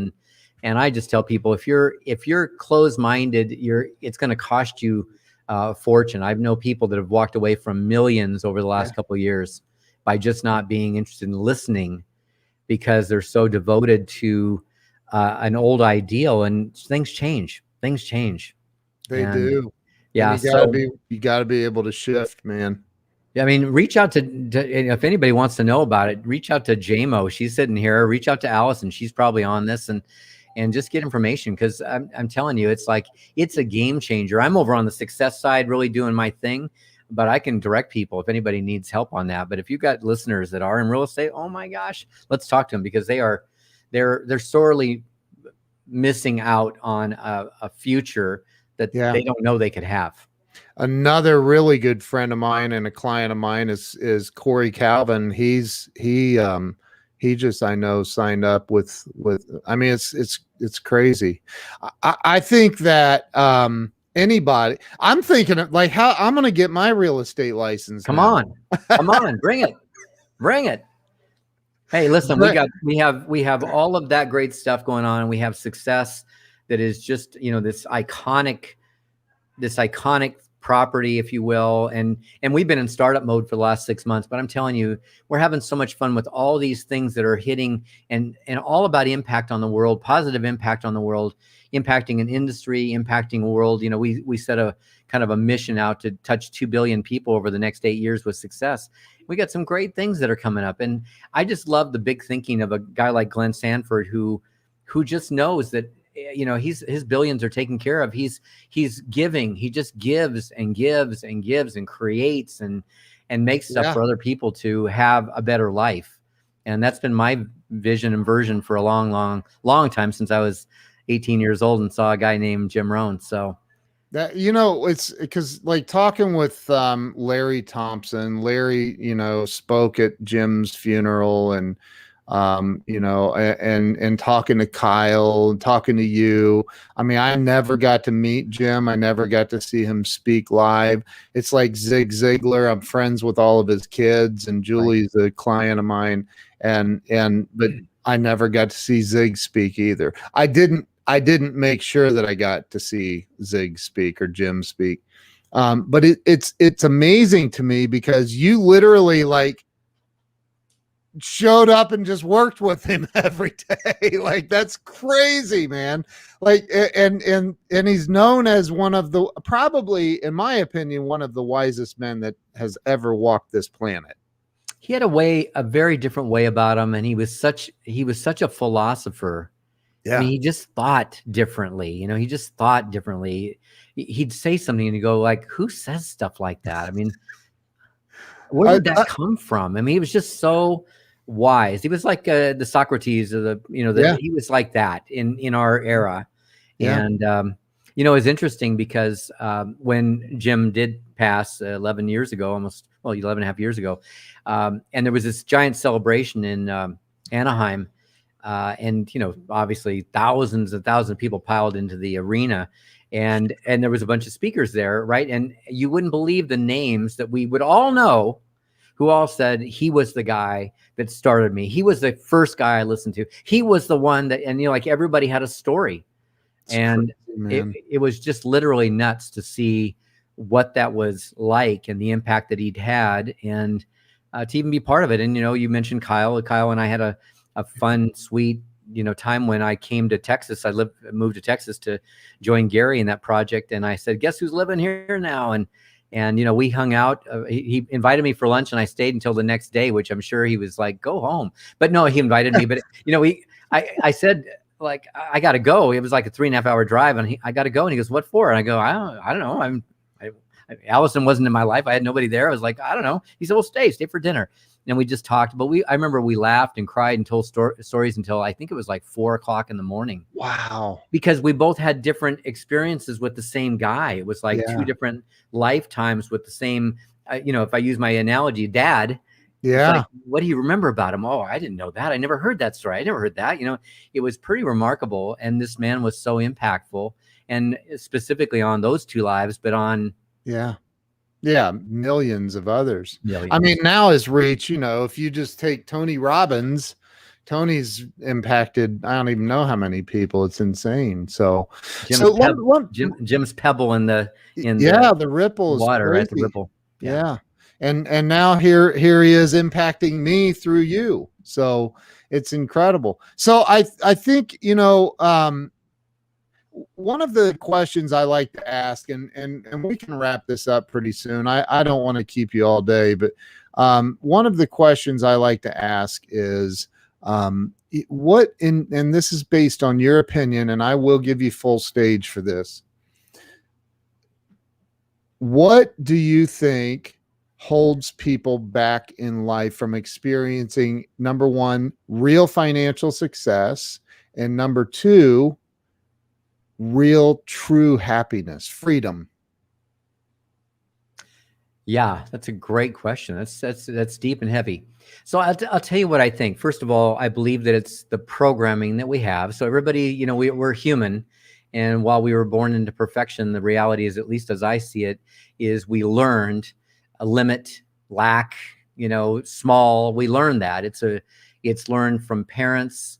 And I just tell people, if you're closed-minded, it's going to cost you a fortune. I've known people that have walked away from millions over the last couple of years by just not being interested in listening, because they're so devoted to an old ideal. And things change. They do. Yeah. You got to be able to shift, man. I mean, reach out to if anybody wants to know about it, reach out to JMO. She's sitting here. Reach out to Allison. She's probably on this, and just get information, because I'm telling you, it's a game changer. I'm over on the success side, really doing my thing, but I can direct people if anybody needs help on that. But if you've got listeners that are in real estate, oh my gosh, let's talk to them, because they're sorely missing out on a future that they don't know they could have. Another really good friend of mine and a client of mine is Corey Calvin. He just, I know, signed up with, I mean, it's crazy. I think that, anybody, I'm thinking of like how I'm going to get my real estate license. Come on, bring it. Hey, listen, we have all of that great stuff going on, and we have success that is just, this iconic property, if you will. And we've been in startup mode for the last 6 months, but I'm telling you, we're having so much fun with all these things that are hitting, and all about impact on the world, positive impact on the world, impacting an industry, impacting a world. We set a kind of a mission out to touch 2 billion people over the next 8 years with success. We got some great things that are coming up. And I just love the big thinking of a guy like Glenn Sanford, who just knows that, his billions are taken care of. He's giving. He just gives and gives and gives and creates and makes stuff for other people to have a better life. And that's been my vision and version for a long time, since I was 18 years old and saw a guy named Jim Rohn. So that, it's because, like, talking with Larry Thompson, Larry, spoke at Jim's funeral, and and talking to Kyle and talking to you. I mean, I never got to meet Jim. I never got to see him speak live. It's like Zig Ziglar. I'm friends with all of his kids, and Julie's a client of mine. But I never got to see Zig speak either. I didn't make sure that I got to see Zig speak or Jim speak. But it's amazing to me, because you literally, like, showed up and just worked with him every day. Like, that's crazy, man. Like, and he's known as one of the, probably, in my opinion, one of the wisest men that has ever walked this planet. He had a very different way about him, and he was such a philosopher. Yeah. I mean, he just thought differently. You know, he just thought differently. He'd say something and you go like, who says stuff like that? I mean, where did that come from? I mean, he was just so wise. He was like the Socrates of the, you know, he was like that in our era. Yeah. And, you know, it's interesting because when Jim did pass 11 years ago, 11 and a half years ago, and there was this giant celebration in Anaheim. And, you know, obviously thousands and thousands of people piled into the arena, and there was a bunch of speakers there. Right. And you wouldn't believe the names that we would all know, who all said he was the guy that started me. He was the first guy I listened to. He was the one that, and, you know, like everybody had a story. It's and crazy, it was just literally nuts to see what that was like and the impact that he'd had, and to even be part of it. And, you know, you mentioned Kyle and I had a fun, sweet, you know, time when I came to Texas. I moved to Texas to join Gary in that project. And I said, guess who's living here now? And, you know, we hung out. He invited me for lunch and I stayed until the next day, which I'm sure he was like, go home. But no, he invited me. But, you know, I said, like, I got to go. It was like a 3.5 hour drive and I got to go. And he goes, what for? And I go, I don't know. Allison wasn't in my life. I had nobody there. I was like, I don't know. He said, well, stay for dinner. And we just talked, but I remember we laughed and cried and told stories until I think it was like 4 o'clock in the morning. Wow. Because we both had different experiences with the same guy. It was like two different lifetimes with the same, you know, if I use my analogy, dad. Yeah. Like, what do you remember about him? Oh, I didn't know that. I never heard that story. I never heard that. You know, it was pretty remarkable. And this man was so impactful, and specifically on those two lives, but on. Yeah, millions of others. I mean, now his reach, you know, if you just take Tony Robbins, Tony's impacted, I don't even know how many people. It's insane. So, Jim's pebble in the ripple water, right? The ripple. Yeah. And now here he is impacting me through you. So it's incredible. So I think, you know, one of the questions I like to ask, and we can wrap this up pretty soon. I don't want to keep you all day, but one of the questions I like to ask is and this is based on your opinion, and I will give you full stage for this. What do you think holds people back in life from experiencing, number one, real financial success, and number two, real, true happiness, freedom? Yeah, that's a great question. That's deep and heavy. So I'll tell you what I think. First of all, I believe that it's the programming that we have. So everybody, you know, we're human, and while we were born into perfection, the reality is, at least as I see it, is we learned a limit, lack, you know, small. We learned that. It's learned from parents.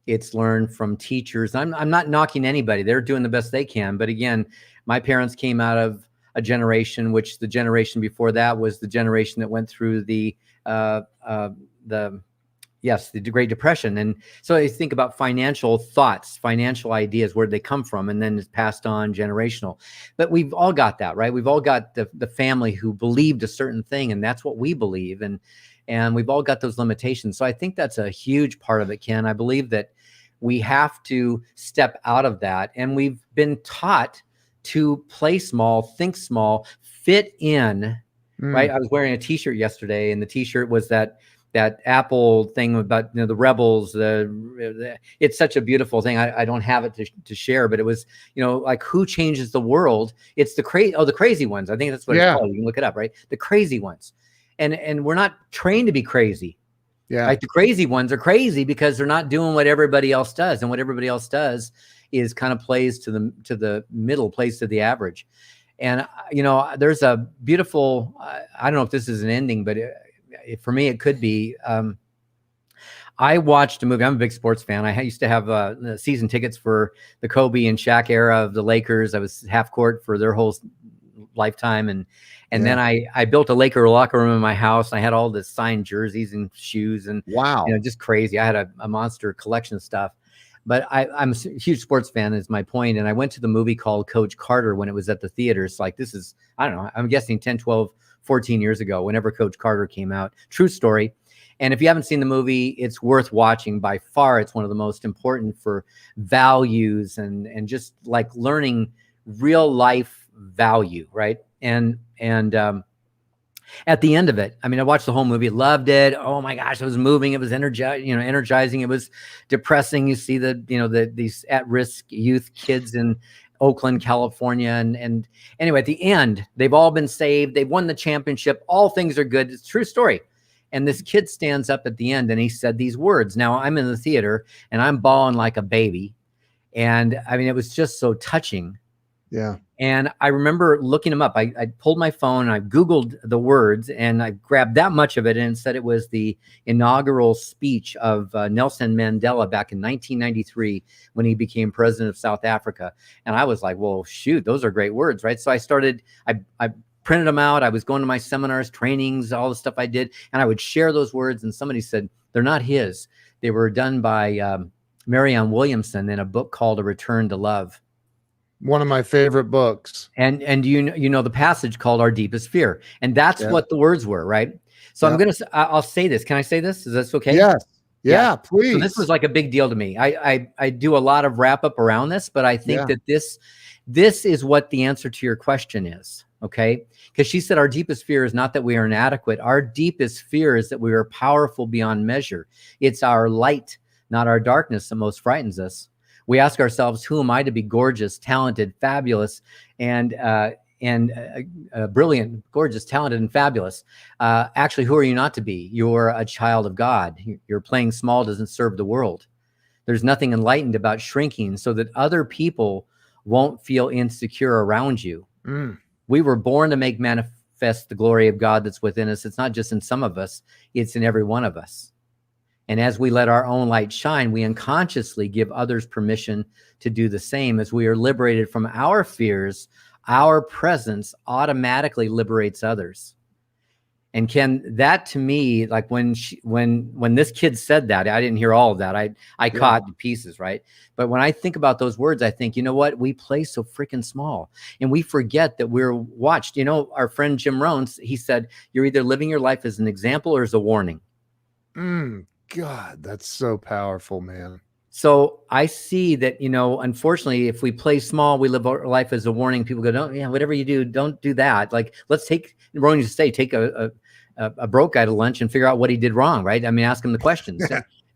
It's learned from teachers. I'm not knocking anybody. They're doing the best they can. But again, my parents came out of a generation, which the generation before that was the generation that went through the Great Depression. And so I think about financial thoughts, financial ideas, where they come from, and then it's passed on generational. But we've all got that, right? We've all got the family who believed a certain thing, and that's what we believe. And we've all got those limitations. So I think that's a huge part of it, Ken. I believe that we have to step out of that. And we've been taught to play small, think small, fit in, right? I was wearing a t-shirt yesterday, and the t-shirt was that Apple thing about, you know, the rebels. It's such a beautiful thing. I don't have it to share, but it was, you know, like, who changes the world? It's the crazy ones. I think that's what it's called. You can look it up, right? The crazy ones. And we're not trained to be crazy. Yeah. Like, the crazy ones are crazy because they're not doing what everybody else does. And what everybody else does is kind of plays to the middle, plays to the average. And, you know, there's a beautiful, I don't know if this is an ending, but for me, it could be. I watched a movie. I'm a big sports fan. I used to have season tickets for the Kobe and Shaq era of the Lakers. I was half court for their whole lifetime. And then I built a Laker locker room in my house. I had all the signed jerseys and shoes and Wow. just crazy. I had a monster collection of stuff. But I'm a huge sports fan is my point. And I went to the movie called Coach Carter when it was at the theaters. Like this is, I don't know, I'm guessing 10, 12, 14 years ago, whenever Coach Carter came out. True story. And if you haven't seen the movie, it's worth watching. By far, it's one of the most important for values and just like learning real life value, right? And at the end of it, I mean, I watched the whole movie, loved it. Oh my gosh, it was moving. It was energizing. It was depressing. You see these at-risk youth kids in Oakland, California. And anyway, at the end, they've all been saved. They've won the championship. All things are good. It's a true story. And this kid stands up at the end and he said these words. Now I'm in the theater and I'm bawling like a baby. And I mean, it was just so touching. Yeah. And I remember looking them up. I pulled my phone and I Googled the words and I grabbed that much of it and said it was the inaugural speech of Nelson Mandela back in 1993 when he became president of South Africa. And I was like, well, shoot, those are great words, right? So I printed them out. I was going to my seminars, trainings, all the stuff I did, and I would share those words. And somebody said, they're not his. They were done by Marianne Williamson in a book called A Return to Love. One of my favorite books. And you know the passage called Our Deepest Fear. And that's what the words were, right? So I'll say this. Can I say this? Is this okay? Yes. Yeah, please. So this was like a big deal to me. I do a lot of wrap up around this, but I think that this is what the answer to your question is. Okay. Because she said our deepest fear is not that we are inadequate. Our deepest fear is that we are powerful beyond measure. It's our light, not our darkness, that most frightens us. We ask ourselves, who am I to be gorgeous, talented, fabulous, and brilliant, gorgeous, talented, and fabulous? Actually, who are you not to be? You're a child of God. Your playing small doesn't serve the world. There's nothing enlightened about shrinking so that other people won't feel insecure around you. We were born to make manifest the glory of God that's within us. It's not just in some of us, it's in every one of us. And as we let our own light shine, we unconsciously give others permission to do the same. As we are liberated from our fears, our presence automatically liberates others. And Ken, that to me, like when this kid said that, I didn't hear all of that. I caught the pieces, right? But when I think about those words, I think, you know what? We play so freaking small and we forget that we're watched. You know, our friend Jim Rohns, he said, you're either living your life as an example or as a warning. God, that's so powerful, man. So I see that, you know, unfortunately, if we play small, we live our life as a warning. People go, don't, whatever you do, don't do that. Like, let's take a broke guy to lunch and figure out what he did wrong, right? I mean, ask him the questions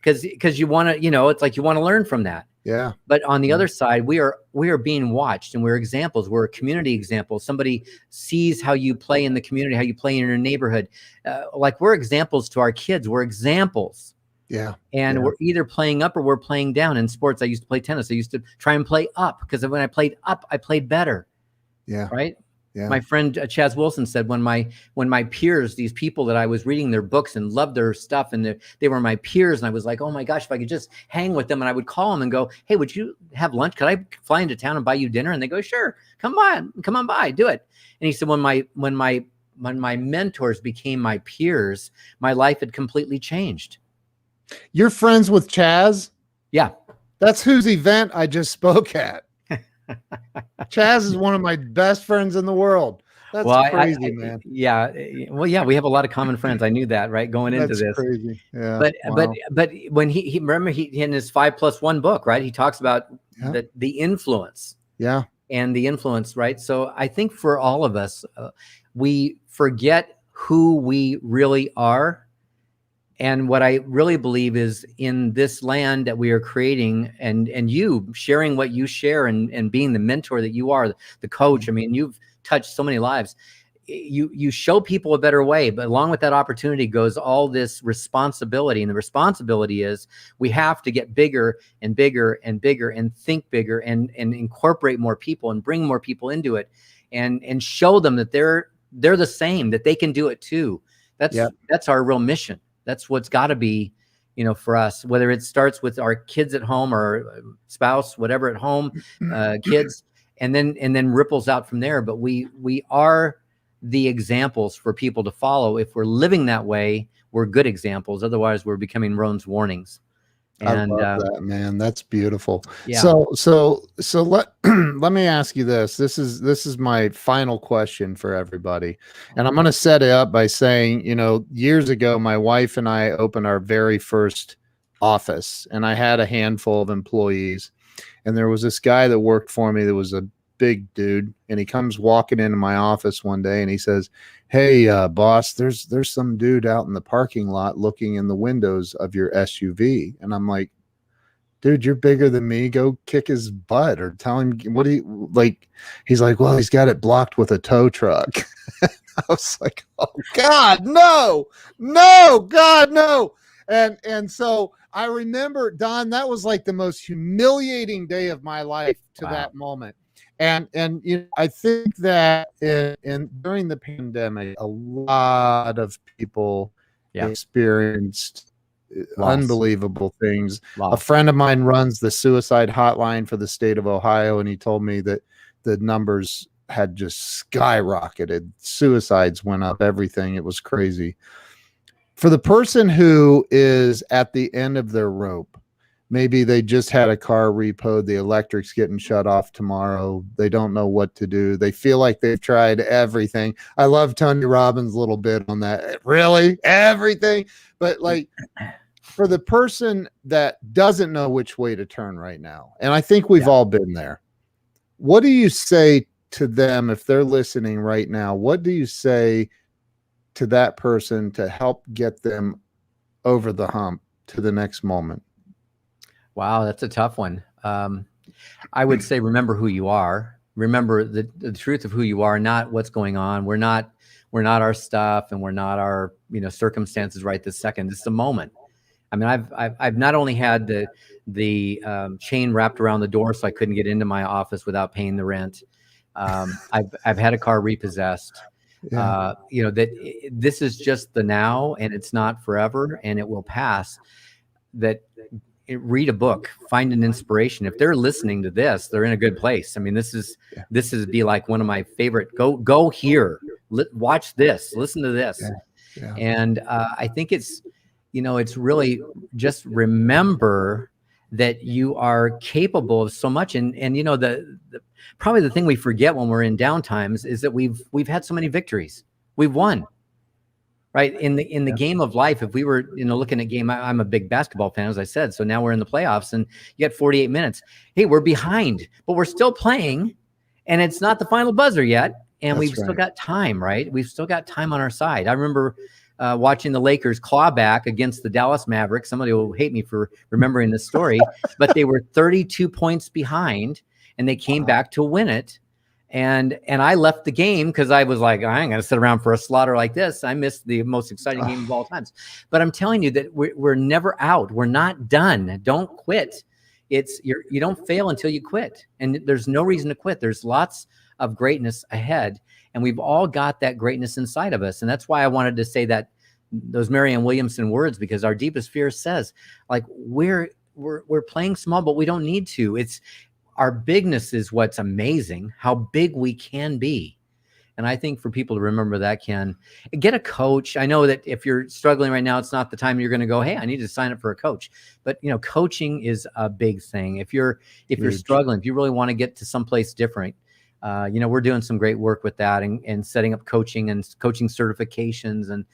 because you want to, you know, it's like you want to learn from that. Yeah. But on the other side, we are being watched and we're examples. We're a community example. Somebody sees how you play in the community, how you play in your neighborhood. Like we're examples to our kids. We're examples. Yeah. And we're either playing up or we're playing down. In sports, I used to play tennis. I used to try and play up because when I played up, I played better. Yeah. Right. Yeah. My friend Chaz Wilson said when my peers, these people that I was reading their books and loved their stuff, and they were my peers, and I was like, oh my gosh, if I could just hang with them, and I would call them and go, hey, would you have lunch? Could I fly into town and buy you dinner? And they go, sure, come on by, do it. And he said, when my mentors became my peers, my life had completely changed. You're friends with Chaz? Yeah. That's whose event I just spoke at. Chaz is one of my best friends in the world. That's crazy, man. Yeah. Well, yeah, we have a lot of common friends. I knew that, right? Going into this. Crazy. Yeah. But when he remember he in his 5+1 book, right? He talks about the influence. Yeah. And the influence, right? So I think for all of us, we forget who we really are. And what I really believe is in this land that we are creating and you sharing what you share and being the mentor that you are, the coach. I mean, you've touched so many lives. You show people a better way, but along with that opportunity goes all this responsibility. And the responsibility is we have to get bigger and bigger and bigger and think bigger and incorporate more people and bring more people into it and show them that they're the same, that they can do it too. That's our real mission. That's what's got to be, you know, for us, whether it starts with our kids at home or spouse, whatever at home, kids, and then ripples out from there. But we are the examples for people to follow. If we're living that way, we're good examples. Otherwise, we're becoming Roan's warnings. And I love that, man. That's beautiful. Yeah. So let let me ask you this. This is my final question for everybody. And I'm going to set it up by saying, years ago, my wife and I opened our very first office, and I had a handful of employees. And there was this guy that worked for me that was a big dude, and he comes walking into my office one day and he says, "Hey, boss, there's some dude out in the parking lot looking in the windows of your SUV." And I'm like, "Dude, you're bigger than me. Go kick his butt or tell him what do you like." He's like, "Well, he's got it blocked with a tow truck." I was like, "Oh God, no, God, no." And so I remember, Don, that was like the most humiliating day of my life to that moment. And I think that during the pandemic, a lot of people experienced unbelievable things. A friend of mine runs the suicide hotline for the state of Ohio, and he told me that the numbers had just skyrocketed. Suicides went up, everything. It was crazy. For the person who is at the end of their rope, maybe they just had a car repoed, the electric's getting shut off tomorrow, they don't know what to do, they feel like they've tried everything. I love Tony Robbins' little bit on that. Really? Everything? But like, for the person that doesn't know which way to turn right now, and I think we've all been there, what do you say to them if they're listening right now? What do you say to that person to help get them over the hump to the next moment? Wow, that's a tough one. I would say, remember who you are. Remember the truth of who you are, not what's going on. We're not our stuff, and we're not our circumstances right this second. This is a moment. I mean, I've not only had the chain wrapped around the door so I couldn't get into my office without paying the rent. I've had a car repossessed. That this is just the now, and it's not forever, and it will pass. Read a book, find an inspiration. If they're listening to this, they're in a good place. I mean, this is be like one of my favorite. Go here, watch this, listen to this, and I think it's really just remember that you are capable of so much. And probably the thing we forget when we're in downtimes is that we've had so many victories. We've won. Right. In the game of life, if we were, looking at game, I'm a big basketball fan, as I said. So now we're in the playoffs and you get 48 minutes. Hey, we're behind, but we're still playing, and it's not the final buzzer yet. And we've still got time, right? We've still got time on our side. I remember watching the Lakers claw back against the Dallas Mavericks. Somebody will hate me for remembering this story, but they were 32 points behind and they came back to win it. And I left the game because I was like, I ain't gonna sit around for a slaughter like this. I missed the most exciting game of all times. But I'm telling you that we're never out. We're not done. Don't quit. You don't fail until you quit. And there's no reason to quit. There's lots of greatness ahead, and we've all got that greatness inside of us. And that's why I wanted to say that those Marianne Williamson words, because our deepest fear says, like, we're playing small, but we don't need to. It's our bigness is what's amazing, how big we can be. And I think for people to remember that, get a coach. I know that if you're struggling right now, it's not the time you're going to go, hey, I need to sign up for a coach. But coaching is a big thing. If you're struggling, if you really want to get to someplace different, we're doing some great work with that and setting up coaching and coaching certifications.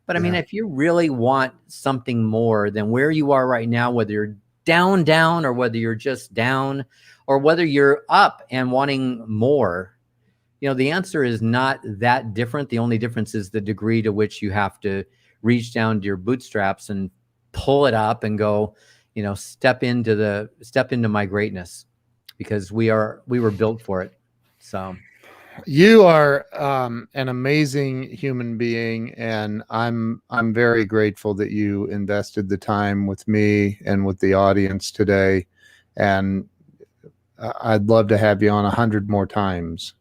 But I mean, if you really want something more than where you are right now, whether you're down, or whether you're just down, or whether you're up and wanting more, the answer is not that different. The only difference is the degree to which you have to reach down to your bootstraps and pull it up and go, step into my greatness, because we were built for it. So you are an amazing human being, and I'm very grateful that you invested the time with me and with the audience today. And I'd love to have you on 100 more times.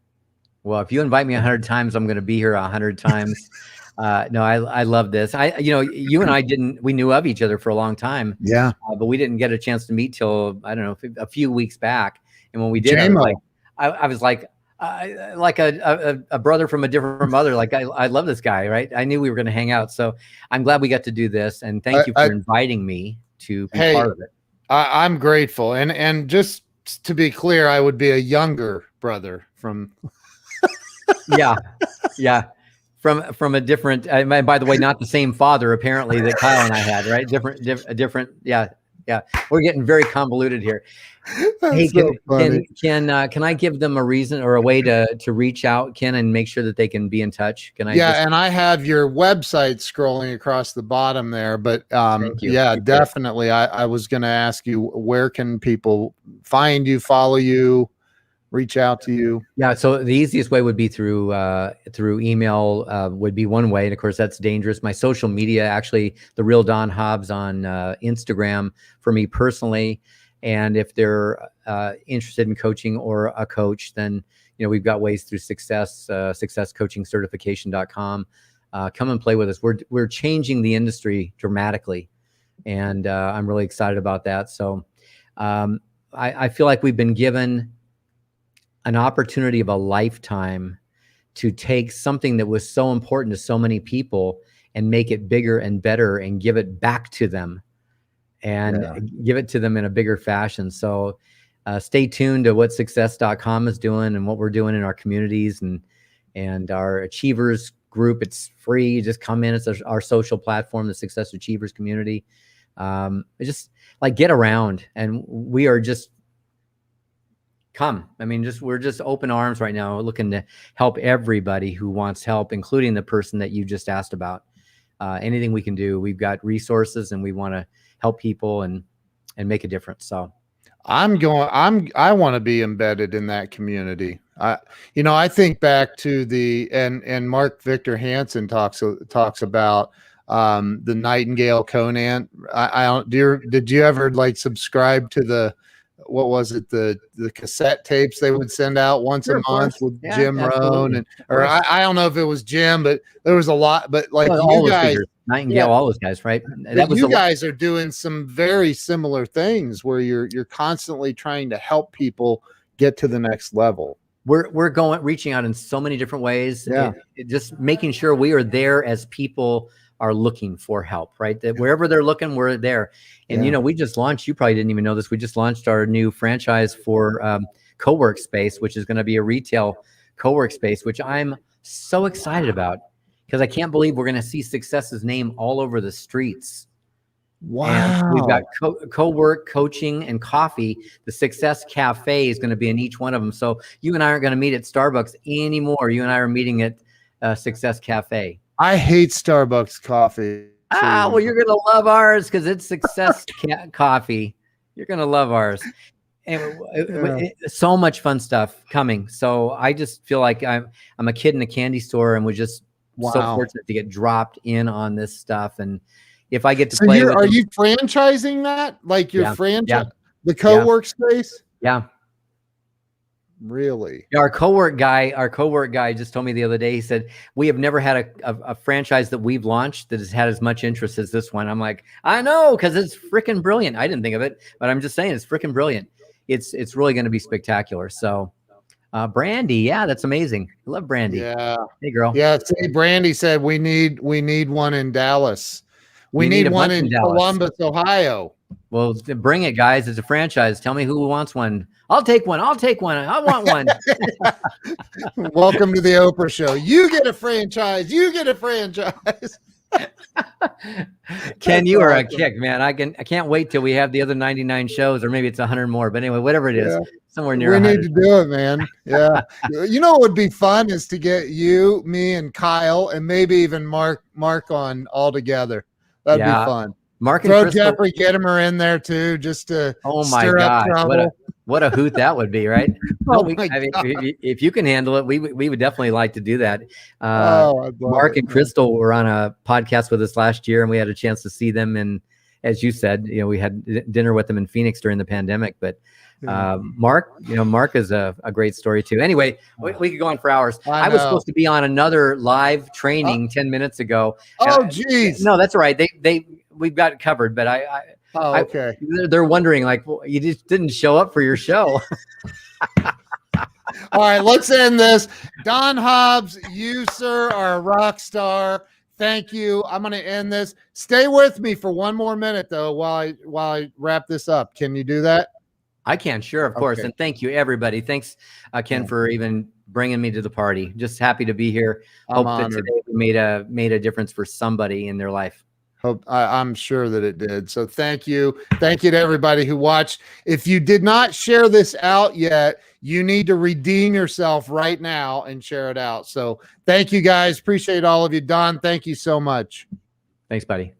Well, if you invite me 100 times, I'm going to be here 100 times. No, I love this. You and I we knew of each other for a long time. Yeah. But we didn't get a chance to meet till, I don't know, a few weeks back. And when we did, I was like a brother from a different mother. Like I love this guy, right? I knew we were going to hang out. So I'm glad we got to do this. And thank you for inviting me to be part of it. I'm grateful. And just to be clear, I would be a younger brother from. Yeah. From a different, by the way, not the same father, apparently, that Kyle and I had, right? Different. Yeah. We're getting very convoluted here. Hey, can I give them a reason or a way to reach out, Ken, and make sure that they can be in touch? Can I? Yeah, and I have your website scrolling across the bottom there, but yeah, definitely. I was going to ask you, where can people find you, follow you, reach out to you? Yeah, so the easiest way would be through email, would be one way, and of course that's dangerous. My social media, actually, the real Don Hobbs on Instagram for me personally. And if they're interested in coaching or a coach, then we've got ways through successcoachingcertification.com. Come and play with us. We're changing the industry dramatically, and I'm really excited about that. So I feel like we've been given an opportunity of a lifetime to take something that was so important to so many people and make it bigger and better and give it back to them and give it to them in a bigger fashion. So stay tuned to what success.com is doing and what we're doing in our communities and our Achievers group. It's free. You just come in. It's our social platform, the Success Achievers community. Just like get around, and we are just come. I mean, we're just open arms right now, looking to help everybody who wants help, including the person that you just asked about. Anything we can do. We've got resources, and we want to help people and make a difference. So I want to be embedded in that community. I think back to and Mark Victor Hansen talks about the Nightingale Conan. Did you ever like subscribe to what was it, the cassette tapes they would send out once a month with Jim Rohn, I don't know if it was Jim, but there was a lot. But like you guys, Nightingale, all those guys, right? You guys are doing some very similar things where you're constantly trying to help people get to the next level. We're reaching out in so many different ways. Just making sure we are there as people are looking for help, right? That wherever they're looking, we're there. And we just launched, you probably didn't even know this, we just launched our new franchise for co-work space, which is going to be a retail co-work space, which I'm so excited about, because I can't believe we're going to see Success's name all over the streets. Wow. And we've got co-work, coaching, and coffee. The Success Cafe is going to be in each one of them. So you and I aren't going to meet at Starbucks anymore. You and I are meeting at Success Cafe. I hate Starbucks coffee. Well, you're going to love ours because it's Success Coffee. You're going to love ours. And so much fun stuff coming. So I just feel like I'm a kid in a candy store, and we're just so fortunate to get dropped in on this stuff. And if I get to play with are you franchising that? Like your franchise, the co-work space? Yeah. Really? Our co-work guy just told me the other day, he said, we have never had a franchise that we've launched that has had as much interest as this one. I'm like, I know, because it's freaking brilliant. I didn't think of it, but I'm just saying it's freaking brilliant. It's really going to be spectacular. So Brandy, that's amazing. I love Brandy. Yeah. Hey girl. Yeah. See, Brandy said we need one in Dallas. We need one in Columbus, Ohio. Well, bring it, guys. It's a franchise. Tell me who wants one. I'll take one. I want one. Welcome to the Oprah Show. You get a franchise. Ken, you are a kick, man. I can't wait till we have the other 99 shows, or maybe it's 100 more. But anyway, whatever it is, somewhere near 100. We need to do it, man. Yeah. You know what would be fun is to get you, me, and Kyle, and maybe even Mark on all together. That'd be fun. Mark and throw Crystal, Jeffrey Gittimer in there too, just to stir up trouble. What a hoot that would be, right? If you can handle it, we would definitely like to do that. Mark and Crystal were on a podcast with us last year, and we had a chance to see them. And as you said, we had dinner with them in Phoenix during the pandemic. But Mark is a great story too. Anyway, we could go on for hours. I was supposed to be on another live training 10 minutes ago. Oh, geez. No, that's all right. We've got it covered, but okay. They're wondering, like, well, you just didn't show up for your show. All right, let's end this. Don Hobbs, you, sir, are a rock star. Thank you. I'm going to end this. Stay with me for one more minute, though, while I wrap this up. Can you do that? I can, sure, of course. And thank you, everybody. Thanks, Ken, for even bringing me to the party. Just happy to be here. Hope that today we made a difference for somebody in their life. I'm sure that it did. So thank you. Thank you to everybody who watched. If you did not share this out yet, you need to redeem yourself right now and share it out. So thank you guys. Appreciate all of you. Don, thank you so much. Thanks, buddy.